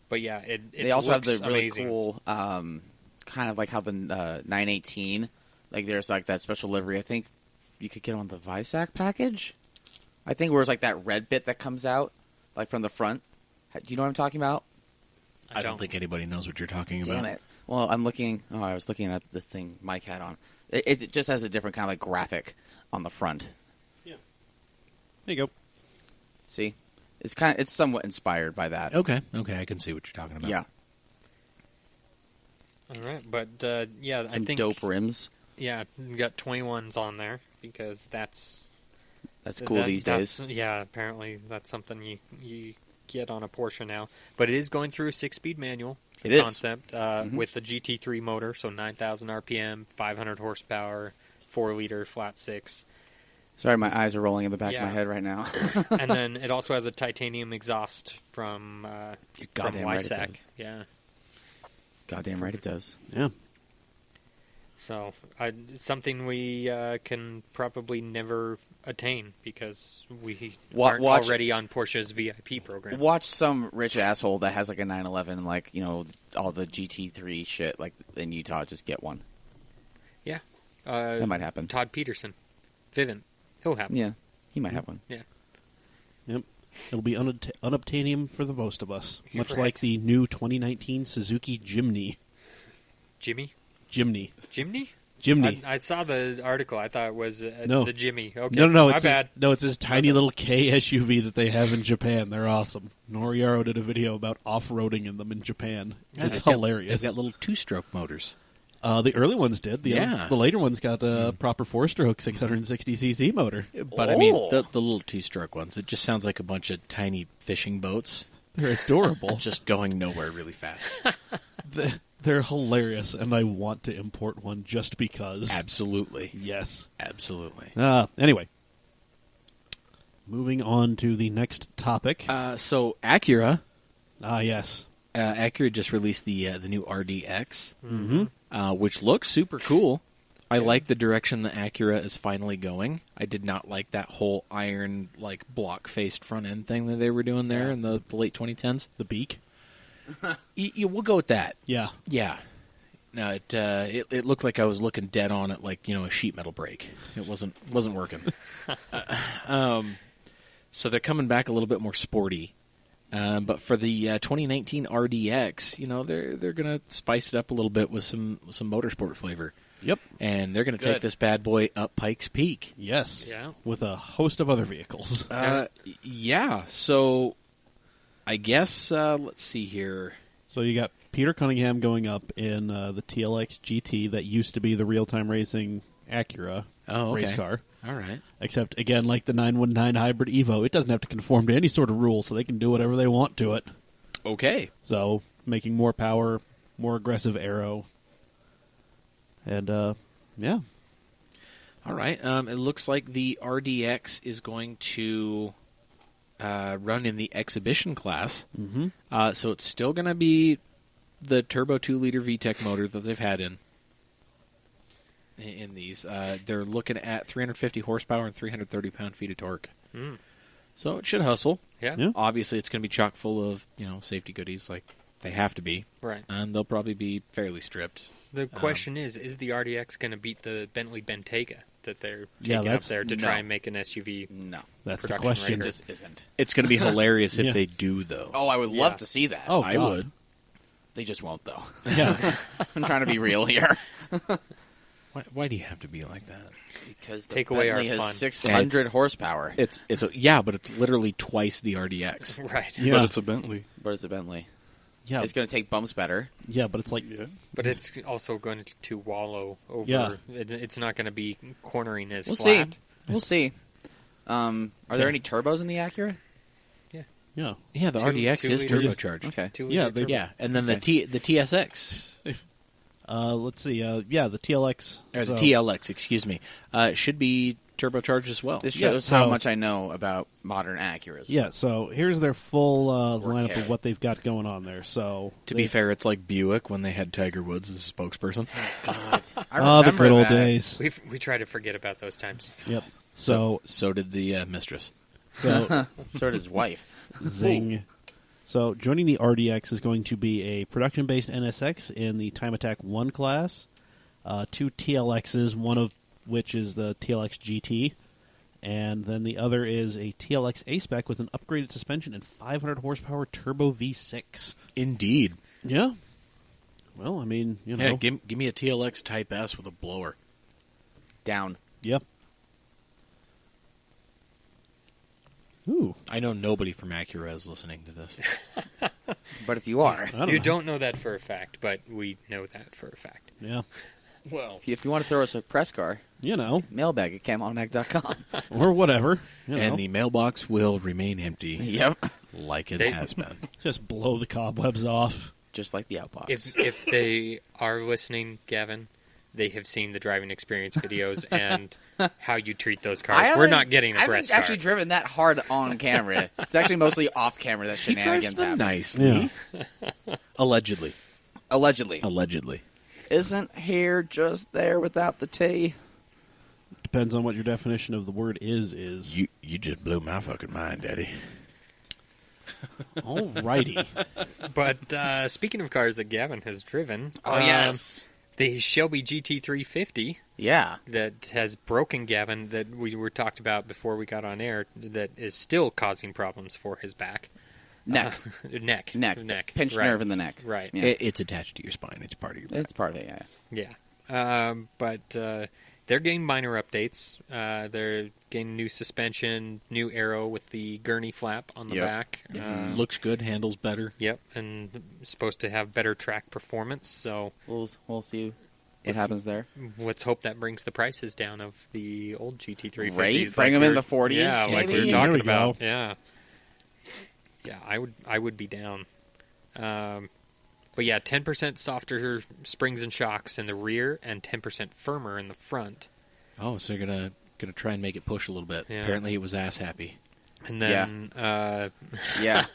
But yeah, it They also have the looks really amazing. cool, kind of like how the 918, there's that special livery. I think you could get on the Visac package. I think where it's that red bit that comes out, from the front. Do you know what I'm talking about? I don't think anybody knows what you're talking about. Damn it. Well, I'm looking. Oh, I was looking at the thing Mike had on. It just has a different kind of graphic on the front. There you go. See, it's somewhat inspired by that. Okay, I can see what you're talking about. Yeah, All right, but yeah, some I think dope rims. yeah, we got 21s on there because that's Cool these days. Yeah, apparently that's something you get on a Porsche now. But it is going through a 6-speed manual It is. concept with the GT3 motor, so 9,000 RPM, 500 horsepower, 4-liter flat 6. Sorry, my eyes are rolling in the back of my Yeah. head right now. And then it also has a titanium exhaust from goddamn right it Lysac. does. Yeah. Goddamn right it does. Yeah. So it's something we can probably never attain because we aren't watch- already on Porsche's VIP program. Watch some rich asshole that has a 911, all the GT3 shit, in Utah, just get one. Yeah. That might happen. Todd Peterson. Vivint. He'll have one. Yeah, he might have one. Yeah. Yep. It'll be unobtainium for the most of us, You're much right. like the new 2019 Suzuki Jimny. Jimmy? Jimny. Jimny? I saw the article. I thought it was No. the Jimmy. Okay. No, My it's bad. it's this tiny little K SUV that they have in Japan. They're awesome. Noriaro did a video about off-roading in them in Japan. It's hilarious. They've got little 2-stroke motors. The early ones did. Yeah. The later ones got a proper 4-stroke 660cc motor. But I mean, the little 2-stroke ones, it just sounds like a bunch of tiny fishing boats They're adorable. just going nowhere really fast. They're hilarious, and I want to import one just because. Absolutely. Yes. Absolutely. Anyway. Moving on to the next topic. So Acura, Yes. Acura just released the new RDX, Mm-hmm. which looks super cool. I like the direction that Acura is finally going. I did not like that whole iron, block-faced front end thing that they were doing there in the late 2010s. The beak. We'll go with that. Yeah. Yeah. No, it looked like I was looking dead on at a sheet metal brake. It wasn't working. So they're coming back a little bit more sporty. But for the 2019 RDX, they're going to spice it up a little bit with some motorsport flavor. Yep. And they're going to take this bad boy up Pike's Peak. Yes. Yeah. With a host of other vehicles. Yeah. So I guess, let's see here. So you got Peter Cunningham going up in the TLX GT that used to be the real-time racing Acura race car. All right. Except, again, like the 919 Hybrid Evo, it doesn't have to conform to any sort of rule, so they can do whatever they want to it. Okay. So, making more power, more aggressive aero. And, yeah. All right. It looks like the RDX is going to run in the exhibition class. Mm-hmm. So it's still going to be the turbo 2-liter VTEC motor that they've had in these. They're looking at 350 horsepower and 330 pound-feet of torque. So it should hustle. Yeah. Obviously, it's going to be chock full of safety goodies, like they have to be. Right. And they'll probably be fairly stripped. The question is the RDX going to beat the Bentley Bentayga that they're Yeah, taking up that's- there to no. try and make an SUV? No. That's the Production question. It record. just isn't. It's going to be hilarious if Yeah. they do, though. Oh, I would Yeah. love to see that. Oh, I God. would. They just won't, though. Yeah. I'm trying to be real here. Why do you have to be like that? Because the Take away our Bentley has fun. 600 horsepower. But it's literally twice the RDX. Right. Yeah. But it's a Bentley. But it's a Bentley. Yeah. It's going to take bumps better. Yeah, but it's like... Yeah. But it's also going to wallow over. Yeah. It's not going to be cornering as We'll flat. see. We'll see. Are there any turbos in the Acura? Yeah. Yeah, the Two- RDX is 2 liters. turbocharged. Okay. 2 Yeah, liter they- turbo. Yeah, and then the TSX, Let's see. Yeah, the TLX. or So- the TLX, excuse me, should be turbocharged as well. This Yeah, shows so- how much I know about modern Acuras. Yeah, so here's their full lineup care. of what they've got going on there. So To be fair, it's like Buick when they had Tiger Woods as a spokesperson. God. I oh, the remember good old that. days. We try to forget about those times. Yep. So did the mistress. so So did his wife. zing. So joining the RDX is going to be a production-based NSX in the Time Attack 1 class, 2 TLXs, one of which is the TLX GT, and then the other is a TLX A-Spec with an upgraded suspension and 500 horsepower turbo V6. Indeed. Yeah. Well, I mean, you know. Yeah, give me a TLX Type S with a blower. Down. Yep. Ooh. I know nobody from Acura is listening to this. But if you are, I don't You know. don't know that for a fact, but we know that for a fact. Yeah. Well, if you want to throw us a press car, You know. mailbag at CAMautomac.com. Or whatever. You know. and the mailbox will remain empty, Yep. like it They- has been. Just blow the cobwebs off. Just like the outbox. If they are listening, Gavin, they have seen the driving experience videos and how you treat those cars. We're not getting a I press haven't car. actually driven that hard on camera. It's actually mostly off camera that He drives shenanigans them happen. nicely. Allegedly. Allegedly. Isn't here just there without the T? Depends on what your definition of the word is. You just blew my fucking mind, Daddy. Alrighty. But speaking of cars that Gavin has driven, Oh, yes. the Shelby GT350 Yeah. that has broken Gavin that we were talked about before we got on air that is still causing problems for his back. Neck. Neck. Pinch right. nerve in the neck. Right. Yeah. It's attached to your spine. It's part of your back. It's part of it, yeah. Yeah. But they're getting minor updates. They're getting new suspension, new aero with the gurney flap on the Yep. back. Looks good, handles better. Yep, and supposed to have better track performance. So We'll see what If- happens there. let's hope that brings the prices down of the old GT350s. Right? Bring 'em in the 40s, Yeah, like maybe? we were There we talking about. go. Yeah. Yeah, I would be down. But yeah, 10% softer springs and shocks in the rear and 10% firmer in the front. Oh, so you're gonna try and make it push a little bit. Yeah. Apparently, he was ass happy. And then Yeah.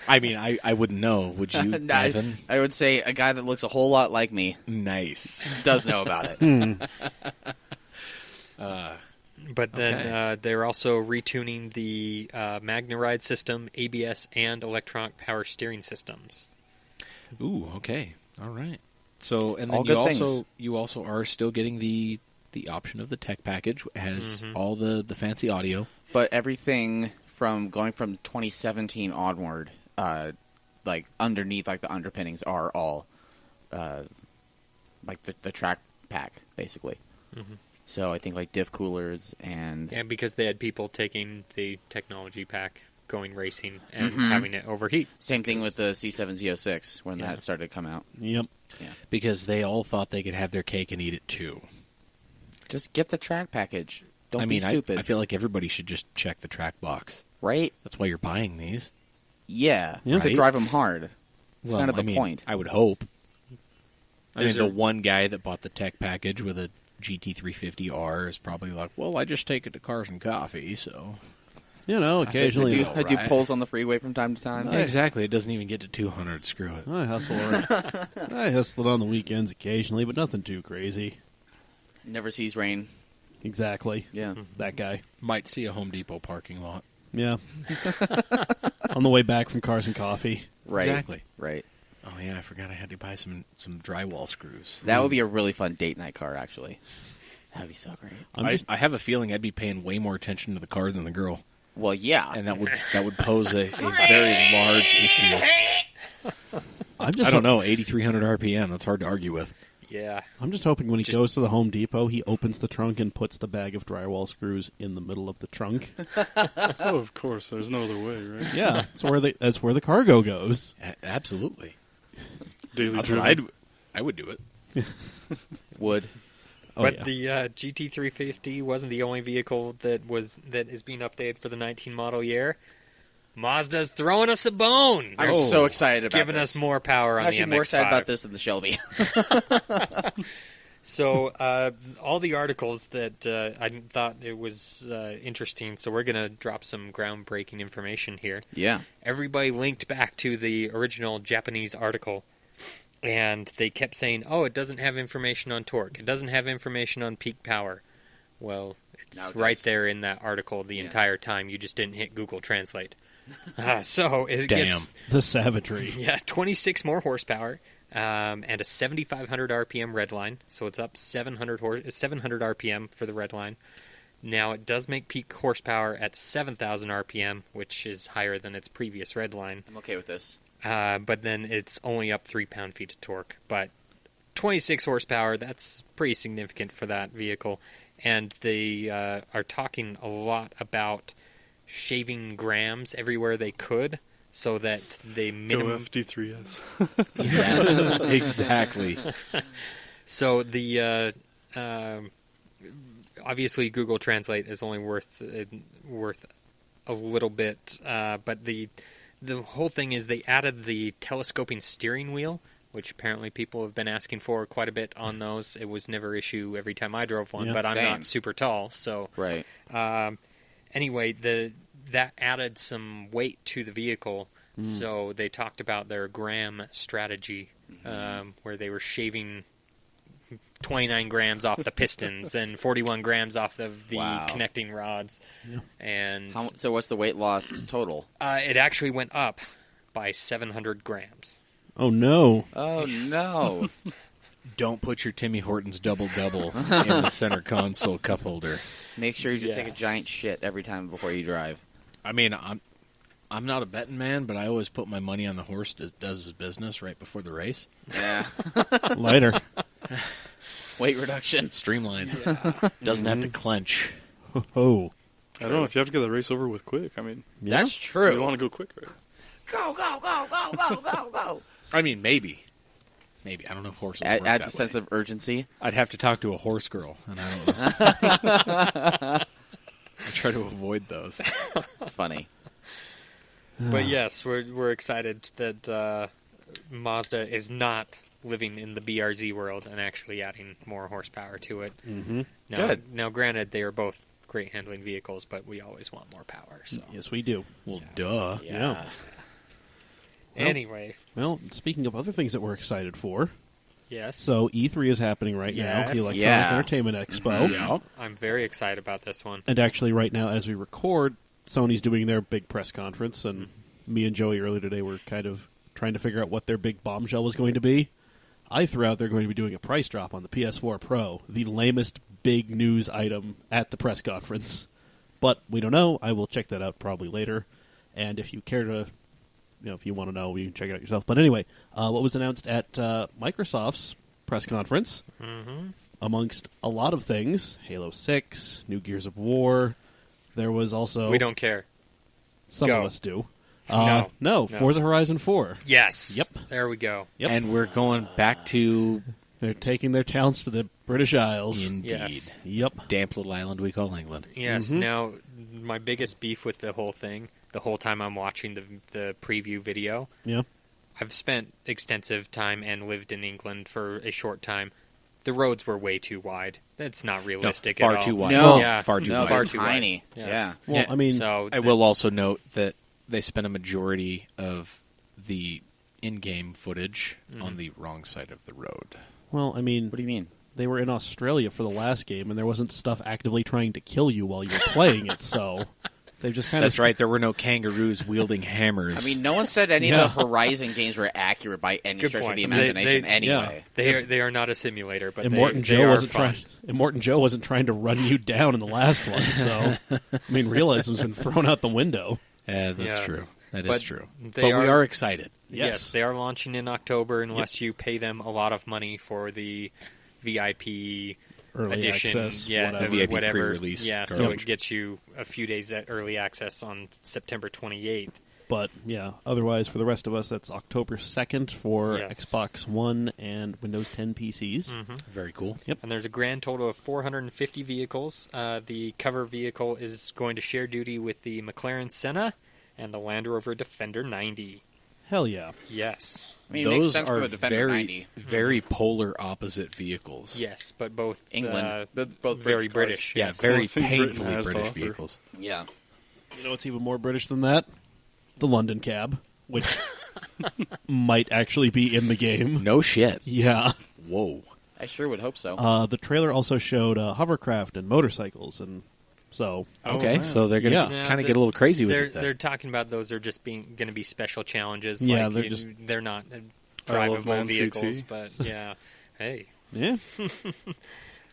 I mean, I wouldn't know. Would you, Gavin? I would say a guy that looks a whole lot like me Nice. does know about it. But then Okay. they're also retuning the MagnaRide system, ABS, and electronic power steering systems. Ooh, okay, all right. So, and then All you good also things. you also are still getting the the option of the tech package. It has all the fancy audio. But everything from going from 2017 onward, like underneath, like the underpinnings are all like the track pack, basically. Mm-hmm. So I think like diff coolers and because they had people taking the technology pack, going racing, and having it overheat. Same thing with the C7 Z06 when that started to come out. Yep. Yeah. Because they all thought they could have their cake and eat it too. Just get the track package. Don't be stupid. I feel like everybody should just check the track box. Right? That's why you're buying these. Yeah. Yeah. To Right? drive them hard. That's Well, kind of the I mean, point. I would hope. There's the a- one guy that bought the tech package with a GT350R is probably like, well, I just take it to Cars and Coffee, so... You know, occasionally I do right. pulls on the freeway from time to time. Exactly. It doesn't even get to 200. Screw it. I hustle around. I hustle it on the weekends occasionally, but nothing too crazy. Never sees rain. Exactly. Yeah. That guy. Might see a Home Depot parking lot. Yeah. On the way back from Cars and Coffee. Right. Exactly. Right. Oh, yeah, I forgot I had to buy some drywall screws. That would be a really fun date night car, actually. That'd be so great. I have a feeling I'd be paying way more attention to the car than the girl. Well, yeah. And that would pose a very large issue. I'm just I don't know, 8,300 RPM. That's hard to argue with. Yeah. I'm just hoping when he goes to the Home Depot, he opens the trunk and puts the bag of drywall screws in the middle of the trunk. Oh, of course. There's no other way, right? Yeah, that's where the cargo goes. Absolutely. Daily That's driven. what I would do it. Would. Oh, But yeah. the GT350 wasn't the only vehicle that is being updated for the 19 model year. Mazda's throwing us a bone. I'm They're so excited about giving this. us more power on I'm the actually MX-5. more excited about this than the Shelby. So all the articles that I thought it was interesting, so we're going to drop some groundbreaking information here. Yeah. Everybody linked back to the original Japanese article, and they kept saying, oh, it doesn't have information on torque. It doesn't have information on peak power. Well, Now it's it right does. there in that article the Yeah. entire time. You just didn't hit Google Translate. So it Damn. gets The savagery. 26 more horsepower and a 7,500 RPM redline. So it's up 700 RPM for the redline. Now it does make peak horsepower at 7,000 RPM, which is higher than its previous redline. I'm okay with this. But then it's only up 3 pound-feet of torque. But 26 horsepower, that's pretty significant for that vehicle. And they are talking a lot about shaving grams everywhere they could so that they Go minimum... FD3S. Yes, exactly. So the... obviously, Google Translate is only worth a little bit, but the whole thing is they added the telescoping steering wheel, which apparently people have been asking for quite a bit on those. It was never issue every time I drove one, Yeah, but I'm same. not super tall, so Right. anyway, that added some weight to the vehicle. So they talked about their gram strategy, where they were shaving 29 grams off the pistons and 41 grams off of the Wow. connecting rods. Yeah. And So what's the weight loss total? it actually went up by 700 grams. Oh, no. Oh, no. Don't put your Timmy Hortons double-double in the center console cup holder. Make sure you just take a Yes. giant shit every time before you drive. I mean, I'm not a betting man, but I always put my money on the horse that does his business right before the race. Yeah. Lighter. Weight reduction. Streamlined. Doesn't have to clench. Oh. I don't know if you have to get the race over with quick. I mean, Yeah. That's you true. want to go quick, right? Go, go, go, go, go, go, go. I mean, maybe. I don't know if horses work Adds that a way. sense of urgency. I'd have to talk to a horse girl, and I don't know. I try to avoid those. Funny. But yes, we're excited that Mazda is not living in the BRZ world and actually adding more horsepower to it. Mm-hmm. Good. Now, granted, they are both great handling vehicles, but we always want more power. So Yes, we do. Well, duh. Yeah. anyway, Well, speaking of other things that we're excited for, yes. so E3 is happening right now, Yes. the Electronic Yeah. Entertainment Expo. Yeah. I'm very excited about this one. And actually, right now, as we record, Sony's doing their big press conference, and me and Joey earlier today were kind of trying to figure out what their big bombshell was going to be. I threw out they're going to be doing a price drop on the PS4 Pro, the lamest big news item at the press conference. But we don't know. I will check that out probably later. And if you care to, if you want to know, you can check it out yourself. But anyway, what was announced at Microsoft's press conference, amongst a lot of things, Halo 6, new Gears of War, there was also... We don't care. Some Go. of us do. No. Forza Horizon 4. Yes. Yep. There we go. Yep. And we're going back to... They're taking their talents to the British Isles. Indeed. Yes. Yep. Damp little island we call England. Yes. Now, my biggest beef with the whole thing, the whole time I'm watching the preview video, Yeah. I've spent extensive time and lived in England for a short time. The roads were way too wide. That's not realistic far at all. too wide. No, Yeah. Far too no, wide. they're Far too wide. tiny. Yes. Yeah. Well, Yeah. I mean, So I will also note that they spent a majority of the in-game footage on the wrong side of the road. What do you mean? They were in Australia for the last game, and there wasn't stuff actively trying to kill you while you were playing it, so they've just kind That's of... right, there were no kangaroos wielding hammers. I mean, no one said any of the Horizon games were accurate by any Good stretch of point. the imagination. They- anyway, they are not a simulator, but Immortan they Joe are wasn't fun. trying. Immortan Joe wasn't trying to run you down in the last one. So, realism's been thrown out the window. Yeah, that's Yeah. true. That But is true. they But we are- are excited. Yes. They are launching in October unless you pay them a lot of money for the VIP Early edition. access, Yeah, whatever. VIP whatever. pre-release Yeah, so garbage. it gets you a few days at early access on September 28th. But yeah, otherwise for the rest of us, that's October 2nd for Yes. Xbox One and Windows 10 PCs. Very cool. And there's a grand total of 450 vehicles. The cover vehicle is going to share duty with the McLaren Senna and the Land Rover Defender 90. Hell yeah! Yes. I mean, it makes Those sense are for the Defender very, 90. very polar opposite vehicles. Yes, but both England, both very British British. Yeah, Yes. very Well, I think Britain painfully has to British offer. vehicles. Yeah. You know what's even more British than that? The London Cab, which might actually be in the game. No shit. Yeah. Whoa. I sure would hope so. The trailer also showed hovercraft and motorcycles, and so Okay, wow. so they're going to Yeah. kind of get a little crazy with They're it then. they're talking about those are just going to be special challenges. Yeah, like they're just- they're not I love drivable Mon vehicles, TT. but yeah, hey. yeah.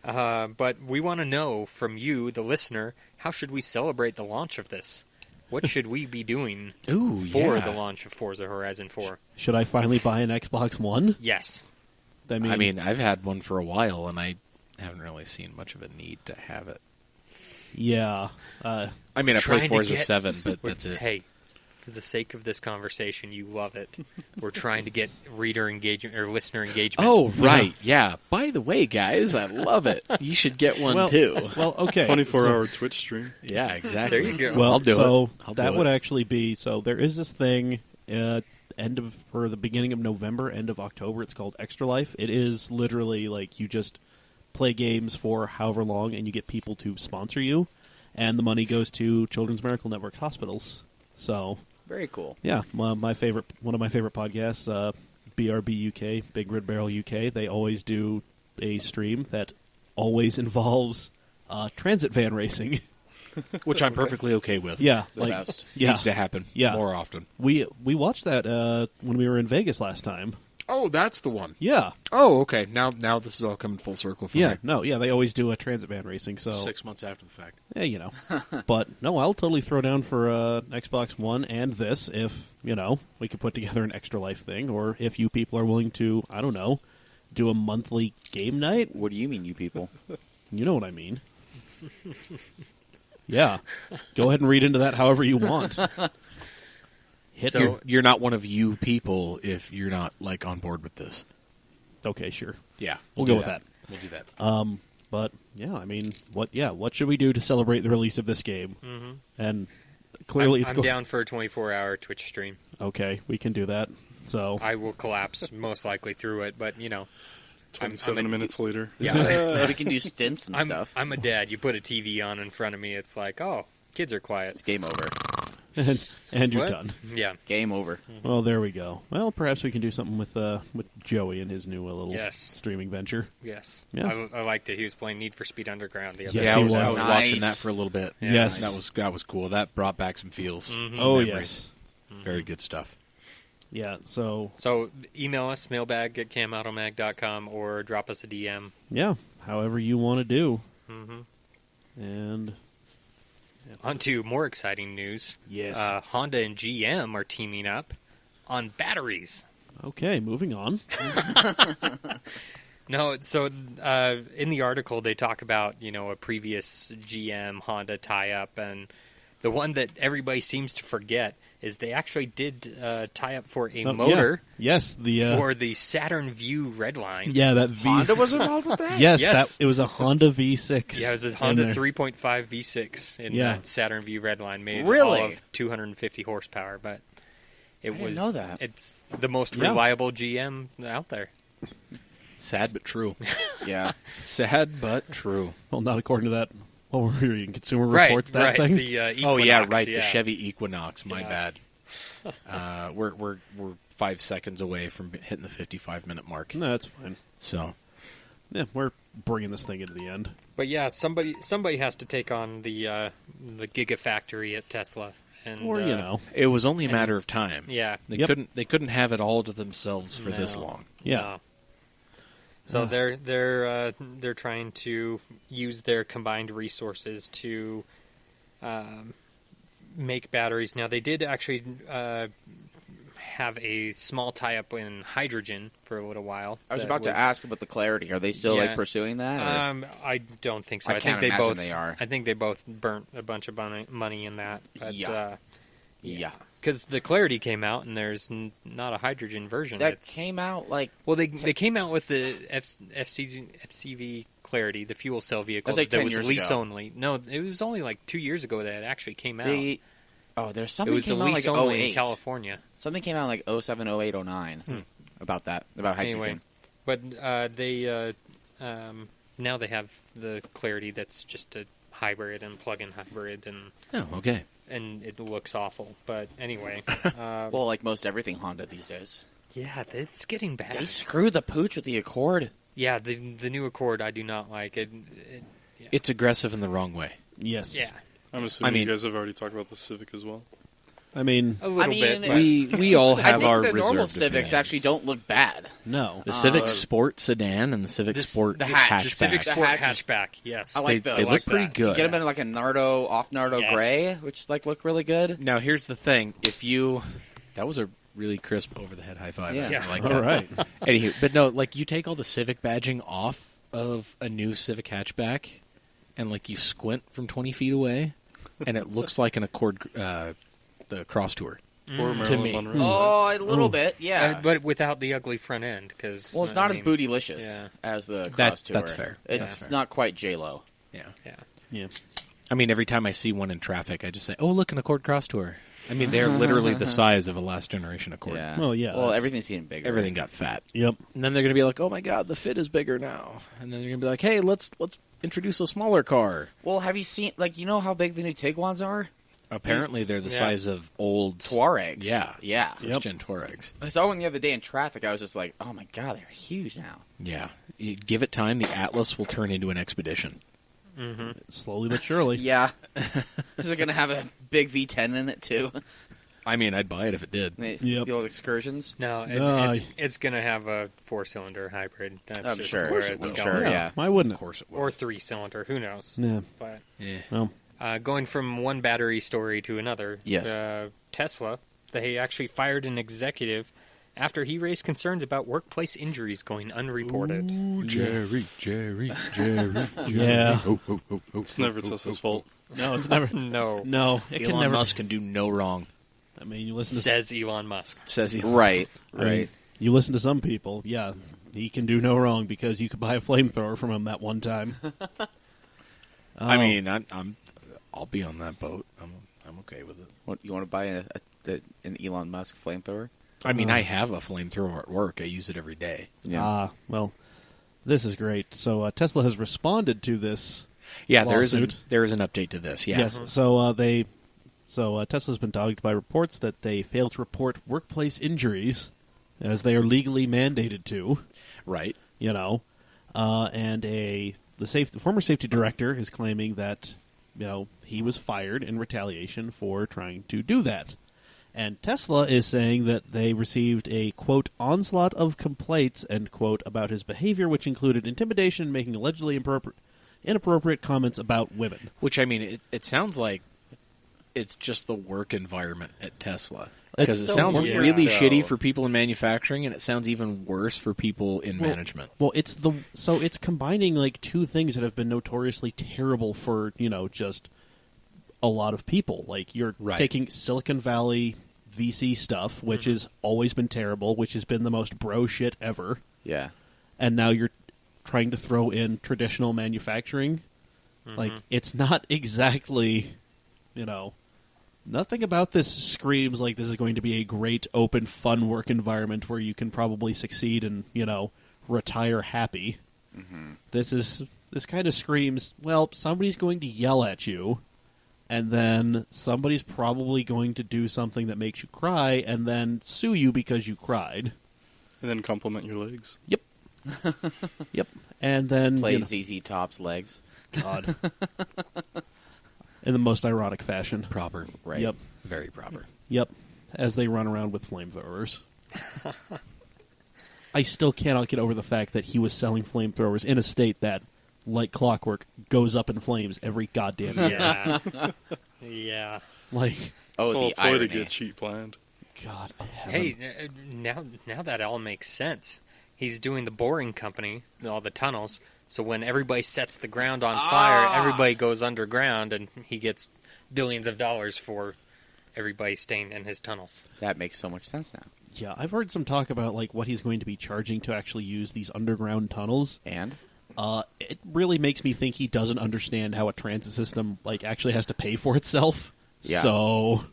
But we want to know from you, the listener, how should we celebrate the launch of this? What should we be doing Ooh, for yeah. the launch of Forza Horizon 4? Should I finally buy an Xbox One? Yes. I mean, I've had one for a while, and I haven't really seen much of a need to have it. yeah. I mean, I Trying played to Forza get- 7, but that's it. Hey, for the sake of this conversation, you love it. We're trying to get reader engagement or listener engagement. Oh, right. Yeah. By the way, guys, I love it. You should get one, too. Well, okay. 24-hour Twitch stream. Yeah, exactly. There you go. Well, I'll do so it. I'll that do would it. actually be there is this thing the beginning of November, end of October. It's called Extra Life. It is literally like you just play games for however long, and you get people to sponsor you, and the money goes to Children's Miracle Network's hospitals. So Very cool. yeah, one of my favorite podcasts, BRB UK, Big Red Barrel UK. They always do a stream that always involves transit van racing. Which I'm perfectly okay with. Yeah, The best. Yeah, Needs to happen Yeah. more often. we watched that when we were in Vegas last time. Oh, that's the one. Yeah, Oh, okay. Now this is all coming full circle for me. they always do a transit van racing. So 6 months after the fact. yeah, but no, I'll totally throw down for Xbox One and this if we could put together an Extra Life thing, or if you people are willing to, I don't know, do a monthly game night. What do you mean, you people? You know what I mean. Yeah, go ahead and read into that however you want. Hit So- You're not one of you people if you're not on board with this. okay, sure. Yeah, We'll do go with that. We'll do that. But yeah, I mean, what should we do to celebrate the release of this game? Mm-hmm. And clearly, I'm down for a 24-hour Twitch stream. Okay, we can do that. So I will collapse most likely through it, but 27 minutes later. yeah, We can do stints and stuff. I'm a dad. You put a TV on in front of me, it's like, oh, kids are quiet. It's game over. and you're What? done. Yeah. Game over. Well, there we go. Well, perhaps we can do something with Joey and his new little Yes. streaming venture. Yes. Yeah. I liked it. He was playing Need for Speed Underground the other Yes, Yeah, day. I was was. watching Nice. that for a little bit. Yeah, Yes. That was cool. That brought back some feels. Some Oh memories. yes, Very good stuff. yeah. So So email us, mailbag@camautomag.com, or drop us a DM. yeah, however you want to do. And On to more exciting news. yes. Honda and GM are teaming up on batteries. Okay, moving on. No, so in the article they talk about, a previous GM Honda tie-up, and the one that everybody seems to forget is they actually did tie up for a motor Yeah. Yes, the for the Saturn View Redline. yeah, that V. Honda was involved with that? Yes, Yes. It was a Honda V6. Yeah, it was a in Honda there. 3.5 V6 in Yeah. that Saturn View Redline, made Really? all of 250 horsepower, but it didn't was know that. It's the most Yeah. reliable GM out there. Sad but true. Yeah. Sad but true. Well, not according to that. What were we reading? Consumer Reports, that thing? The Equinox, Oh yeah, right. yeah. The Chevy Equinox. My Yeah. bad. We're 5 seconds away from hitting the 55-minute mark. No, that's fine. So Yeah, we're bringing this thing into the end. But yeah, somebody has to take on the Gigafactory at Tesla, and Or, it was only a matter of time. yeah, They Yep. couldn't have it all to themselves for this No. long. Yeah. no. So they're trying to use their combined resources to make batteries. Now they did actually have a small tie-up in hydrogen for a little while. I was that about to ask about the Clarity. Are they still Yeah. pursuing that? or- I don't think so. I I can't think they imagine both. they are. I think they both burnt a bunch of money in that. But, Yeah. Yeah. because the Clarity came out and there's not a hydrogen version. That It's- came out like Well, they came out with the FCV Clarity, the fuel cell vehicle That's like that 10 was years lease ago. only. No, it was only like 2 years ago that it actually came out. there's It something was the came out lease like only 08. in California. Something came out like 07, 08, 09 about that, about hydrogen. Anyway, but they now they have the Clarity that's just a hybrid and plug-in hybrid, and Oh, okay. it looks awful. But anyway, Well, like most everything Honda these days. yeah, it's getting They bad. screwed the pooch with the Accord. Yeah, the new Accord I do not like it. It's aggressive in the wrong way. Yes. Yeah, I'm assuming mean- you guys have already talked about the Civic as well. I mean, a little mean, bit. But We all I have think our the normal reserved Civics opinions. actually don't look bad. no. The Civic Sport sedan and the Civic Sport the hatch. hatchback. the Civic The Sport hatch- hatchback, yes. I like They those. look pretty that. good. Get them in like a Nardo, off Nardo Yes. gray, which like look really good. Now here's the thing: that was a really crisp over the head high five. Yeah. I like All that. right. Anywho, but no, like you take all the Civic badging off of a new Civic hatchback, and like you squint from 20 feet away, and it looks like an Accord, the Cross Tour. Or Marilyn me. Monroe. Oh, a little bit, yeah. But without the ugly front end, because Well, it's not as bootylicious yeah. as the Cross Tour. That's fair. It's That's fair. not quite J-Lo. Yeah. Yeah, Yeah. I mean, every time I see one in traffic, I just say, "Oh, look, an Accord Cross Tour." I mean, they're literally the size of a last generation Accord. Yeah. Well, yeah, Well, that's- everything's getting bigger. Everything got fat. Yep. And then they're going to be like, "Oh my God, the fit is bigger now." And then they're going to be like, "Hey, let's introduce a smaller car." Well, have you seen, like, you know how big the new Tiguan's are? Apparently, they're the Yeah. size of old Tuaregs. Yeah. Yeah. first-gen Touaregs. I saw one the other day in traffic. I was just like, oh my God, they're huge now. Yeah. You give it time, the Atlas will turn into an Expedition. Slowly but surely. Yeah. Is it going to have a big V10 in it, too? I mean, I'd buy it if it did. Yep. The old excursions? no, No, it's going to have a 4-cylinder hybrid. That's I'm just sure. where Of course it's it will. going. Sure, yeah. Why wouldn't Of it? course it will. Or 3-cylinder, who knows? Yeah. But Yeah. Well, going from one battery story to another, Yes. Tesla, they actually fired an executive after he raised concerns about workplace injuries going unreported. Ooh, Jerry. yeah. It's never Tesla's fault. No, it's never. No, No, it can Elon never. Musk can do no wrong, I mean, you listen to says Elon Musk. says he. Right. I mean, Right. you listen to some people. Yeah, he can do no wrong because you could buy a flamethrower from him that one time. I mean, I'll be on that boat. I'm okay with it. What, you want to buy an Elon Musk flamethrower? I mean, I have a flamethrower at work. I use it every day. Well, this is great. So Tesla has responded to this. Yeah, Lawsuit. there is an update to this. Yeah. Yes. So Tesla's been dogged by reports that they fail to report workplace injuries, as they are legally mandated to. Right. You know, and the former safety director is claiming that he was fired in retaliation for trying to do that. And Tesla is saying that they received a, quote, onslaught of complaints, end quote, about his behavior, which included intimidation, making allegedly inappropriate comments about women. Which, I mean, it sounds like it's just the work environment at Tesla. Because it sounds really shitty for people in manufacturing, and it sounds even worse for people in management. Well, it's combining like two things that have been notoriously terrible for, just a lot of people. Like, you're taking Silicon Valley VC stuff, which has always been terrible, which has been the most bro shit ever. Yeah. And now you're trying to throw in traditional manufacturing. Like, it's not exactly, nothing about this screams like this is going to be a great, open, fun work environment where you can probably succeed and, retire happy. This kind of screams, well, somebody's going to yell at you, and then somebody's probably going to do something that makes you cry, and then sue you because you cried. And then compliment your legs. Yep. Yep. And then... Play ZZ Top's legs. God. In the most ironic fashion. Proper. Right. Yep. Very proper. Yep. As they run around with flamethrowers. I still cannot get over the fact that he was selling flamethrowers in a state that, like clockwork, goes up in flames every goddamn year. Yeah. Yeah. Like... Oh, it's all the a ploy to irony. get cheap land. God. Hey, now that all makes sense. He's doing the boring company, all the tunnels, so when everybody sets the ground on fire, everybody goes underground, and he gets billions of dollars for everybody staying in his tunnels. That makes so much sense now. Yeah, I've heard some talk about like what he's going to be charging to actually use these underground tunnels. And? It really makes me think he doesn't understand how a transit system like actually has to pay for itself. Yeah. So,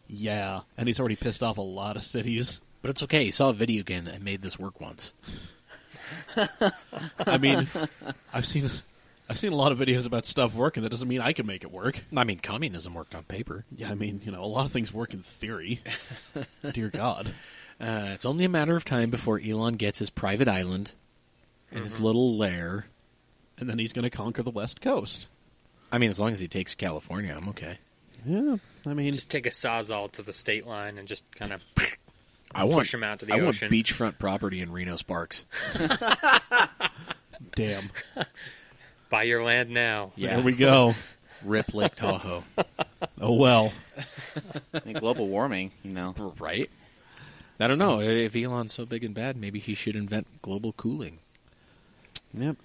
yeah, and he's already pissed off a lot of cities. But it's okay. He saw a video game that made this work once. I mean, I've seen a lot of videos about stuff working. That doesn't mean I can make it work. I mean, communism worked on paper. Yeah, I mean, a lot of things work in theory. Dear God. It's only a matter of time before Elon gets his private island and his little lair. And then he's going to conquer the West Coast. I mean, as long as he takes California, I'm okay. Yeah, I mean... Just take a Sawzall to the state line and just kind of push him out to the I ocean. want beachfront property in Reno Sparks. Damn. Buy your land now. Yeah. There we go. Rip Lake Tahoe. Oh, well. I mean, global warming, Right? I don't know. If Elon's so big and bad, maybe he should invent global cooling. Yep.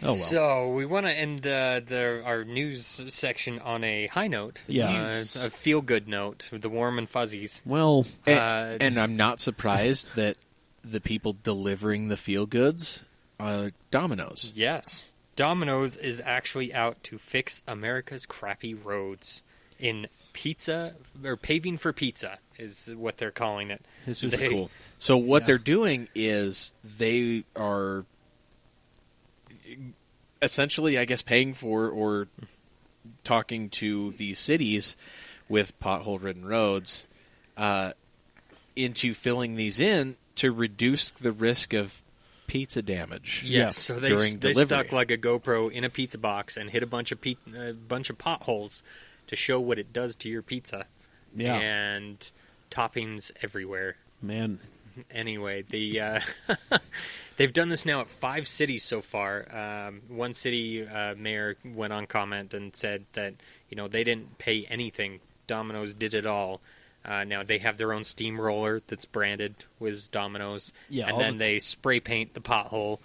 Oh, well. So we want to end our news section on a high note. Yeah. A feel-good note, the warm and fuzzies. Well... And I'm not surprised that the people delivering the feel goods are Domino's. Yes. Domino's is actually out to fix America's crappy roads in pizza, or paving for pizza is what they're calling it. This is Cool. So what they're doing is they are essentially, I guess, paying for or talking to these cities with pothole-ridden roads into filling these in to reduce the risk of pizza damage. Yes, so they delivery. stuck like a GoPro in a pizza box and hit a bunch of potholes to show what it does to your pizza. Yeah. And toppings everywhere. Man. Anyway, they've done this now at 5 cities so far. One city mayor went on comment and said that they didn't pay anything. Domino's did it all. Now they have their own steamroller that's branded with Domino's, and then they spray paint the pothole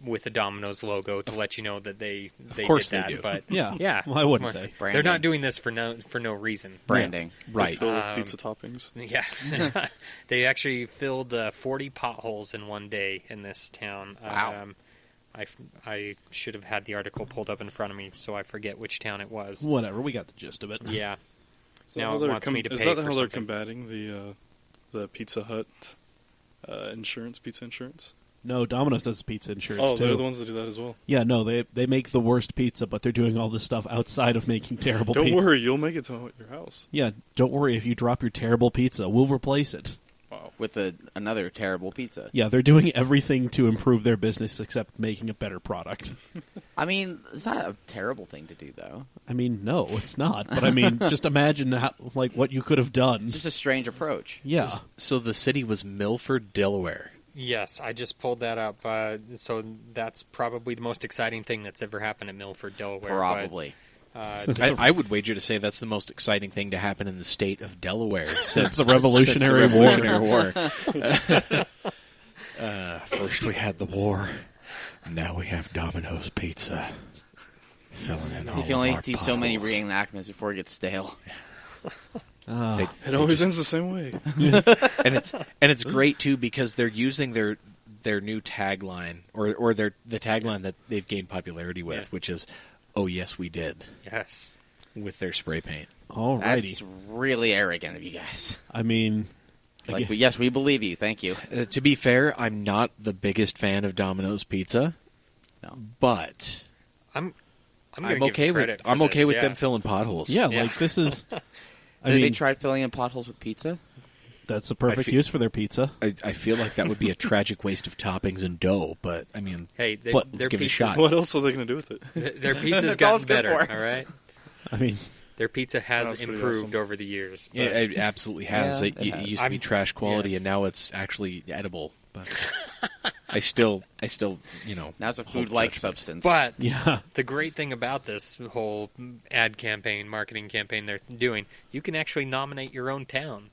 with the Domino's logo to let you know that they Of course did that. they do. But Yeah. Why wouldn't they? They're not doing this for no reason. Branding. Right. Filled with pizza toppings. Yeah, they actually filled 40 potholes in one day in this town. Wow. I should have had the article pulled up in front of me, so I forget which town it was. Whatever, we got the gist of it. Yeah. Is Now that it how wants me to is pay that for how they're something. combating the Pizza Hut pizza insurance? No, Domino's does pizza insurance, Oh, too. they're the ones that do that as well. Yeah, no, they make the worst pizza, but they're doing all this stuff outside of making terrible Don't pizza. worry, you'll make it to your house. Yeah, don't worry if you drop your terrible pizza. We'll replace it. Wow. With another terrible pizza. Yeah, they're doing everything to improve their business except making a better product. I mean, it's not a terrible thing to do, though. I mean, no, it's not. But I mean, just imagine what you could have done. It's just a strange approach. Yeah. So the city was Milford, Delaware. Yes, I just pulled that up. So that's probably the most exciting thing that's ever happened at Milford, Delaware. Probably. I would wager to say that's the most exciting thing to happen in the state of Delaware since the Revolutionary War. First we had the war, now we have Domino's Pizza filling in all You can only of our do so many potholes. reenactments before it gets stale. It always ends the same way. and it's great too because they're using their new tagline or the tagline that they've gained popularity with, which is "Oh yes, we did." Yes. With their spray paint. Alrighty. That's really arrogant of you guys. I mean, Like, yes, we believe you. Thank you. To be fair, I'm not the biggest fan of Domino's Pizza. No. But I'm I'm okay with them filling potholes. yeah, Yeah. like this is. I Have mean, they tried filling in potholes with pizza? that's the perfect use for their pizza. I feel like that would be a tragic waste of toppings and dough, but I mean, Hey, But let's their give it a pizza's- shot. What else are they going to do with it? Their pizza's That's all gotten it's good better, for. all right? I mean, Their pizza has That's pretty improved awesome. over the years. Yeah, but- it absolutely has. Yeah, it it has. used to be trash quality, yes. and now it's actually edible. But I still, Now it's a hold food-like judgment. substance. But yeah, the great thing about this whole ad campaign, marketing campaign they're doing, you can actually nominate your own town.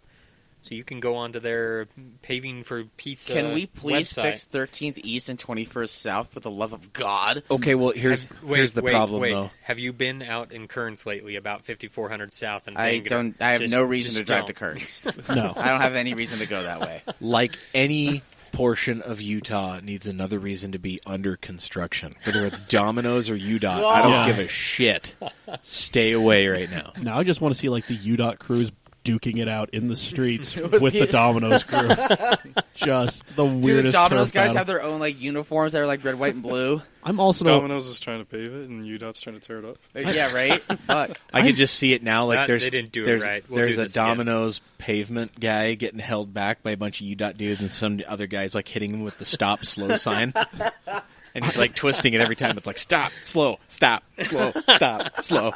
So you can go onto their Paving for Pizza Can we please website. fix 13th East and 21st South for the love of God? Okay, well here's the problem though. Have you been out in Kearns lately, about 5400 South and I have Just- no reason just to drive to don't. Kearns. no. I don't have any reason to go that way. Like any portion of Utah needs another reason to be under construction. Whether it's Domino's or UDOT, I don't Yeah. give a shit. Stay away right now. Now I just want to see like the UDOT crews duking it out in the streets with the Domino's crew. Just the Dude, weirdest. Domino's turf guys battle. have their own like uniforms that are like red, white, and blue. I'm also Domino's is trying to pave it, and UDOT's trying to tear it up. Yeah, right. Fuck. I can just see it now. Like They didn't do it there's, right. We'll there's do a this again. Domino's pavement guy getting held back by a bunch of UDOT dudes, and some other guys like hitting him with the stop slow sign. And he's like twisting it every time. It's like stop, slow, stop, slow, stop, slow.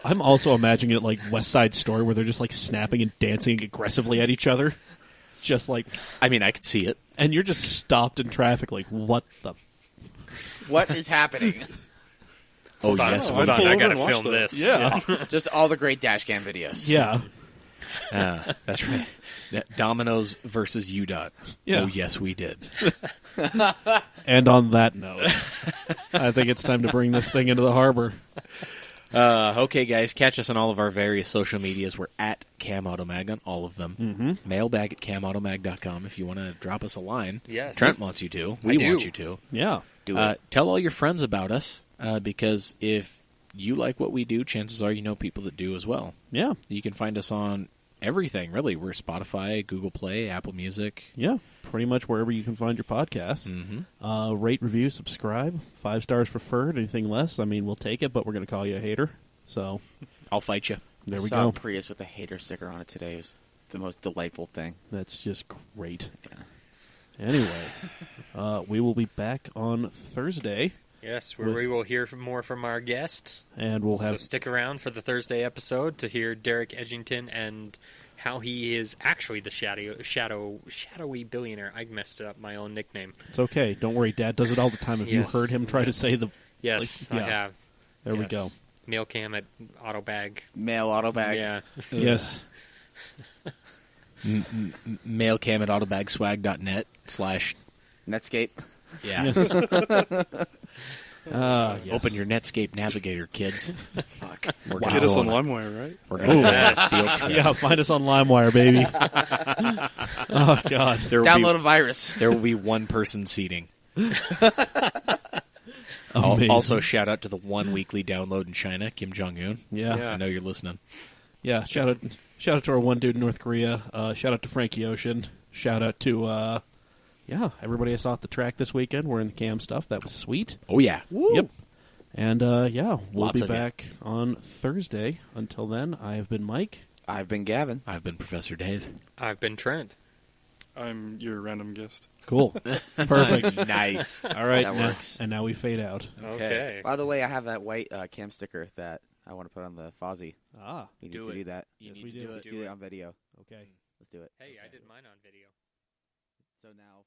I'm also imagining it like West Side Story, where they're just like snapping and dancing aggressively at each other, just like, I mean, I could see it. and you're just stopped in traffic. Like, what the? What is happening? Oh Hold on, yes, hold we on, did. I gotta Watch film that. this. Yeah, Just all the great dash cam videos. yeah. That's right. Domino's versus UDOT. Yeah. Oh yes, we did. And on that note, I think it's time to bring this thing into the harbor. Okay, guys, catch us on all of our various social medias. We're at CamAutomag on all of them. Mm-hmm. Mailbag at camautomag.com if you want to drop us a line. Yes. Trent wants you to. We do. want you to. Yeah, Do it. Tell all your friends about us because if you like what we do, chances are you know people that do as well. yeah, You can find us on everything, really. We're Spotify, Google Play, Apple Music. yeah. Pretty much wherever you can find your podcast. Mm-hmm. Rate, review, subscribe. 5 stars preferred. Anything less, I mean, we'll take it, but we're going to call you a hater. So I'll fight you. there I we saw go. a Prius with a hater sticker on it today. It was the most delightful thing. That's just great. Yeah. Anyway, we will be back on Thursday, Yes, where we will hear more from our guest. and we'll So have stick around for the Thursday episode to hear Derek Edginton and how he is actually the shadowy billionaire. I messed up my own nickname. it's okay. Don't worry, Dad does it all the time. Have Yes. you heard him try to say the? Yes, Like, I yeah. have. There we Yes. go. Mail cam at Autobag. Mail auto bag. Yeah. Yes. Mailcam at autobagswag.net / Netscape. yeah. Yes. Yes. Open your Netscape Navigator, kids. Fuck. We're Get gonna us go on a- LimeWire, right? We're going to Yes. field trip. Yeah, find us on LimeWire, baby. Oh God. There will Download be a virus. there will be one person seating. Amazing. Also, shout out to the one weekly download in China, Kim Jong Un. Yeah. Yeah. I know you're listening. Yeah, shout out to our one dude in North Korea. Shout out to Frankie Ocean. Shout out to everybody I saw at the track this weekend. We're in the cam stuff. That was sweet. Oh yeah, Yep. And we'll Lots be of it. back on Thursday. Until then, I have been Mike. I've been Gavin. I've been Professor Dave. I've been Trent. I'm your random guest. Cool. Perfect. Nice. All right. That now- works. And now we fade out. Okay. By the way, I have that white cam sticker that I want to put on the Fozzie. Ah. We need Do to it. do that. You Yes, need we to do. do Let's it. do it on video. Okay. Let's do it. Hey, I did mine on video. So now.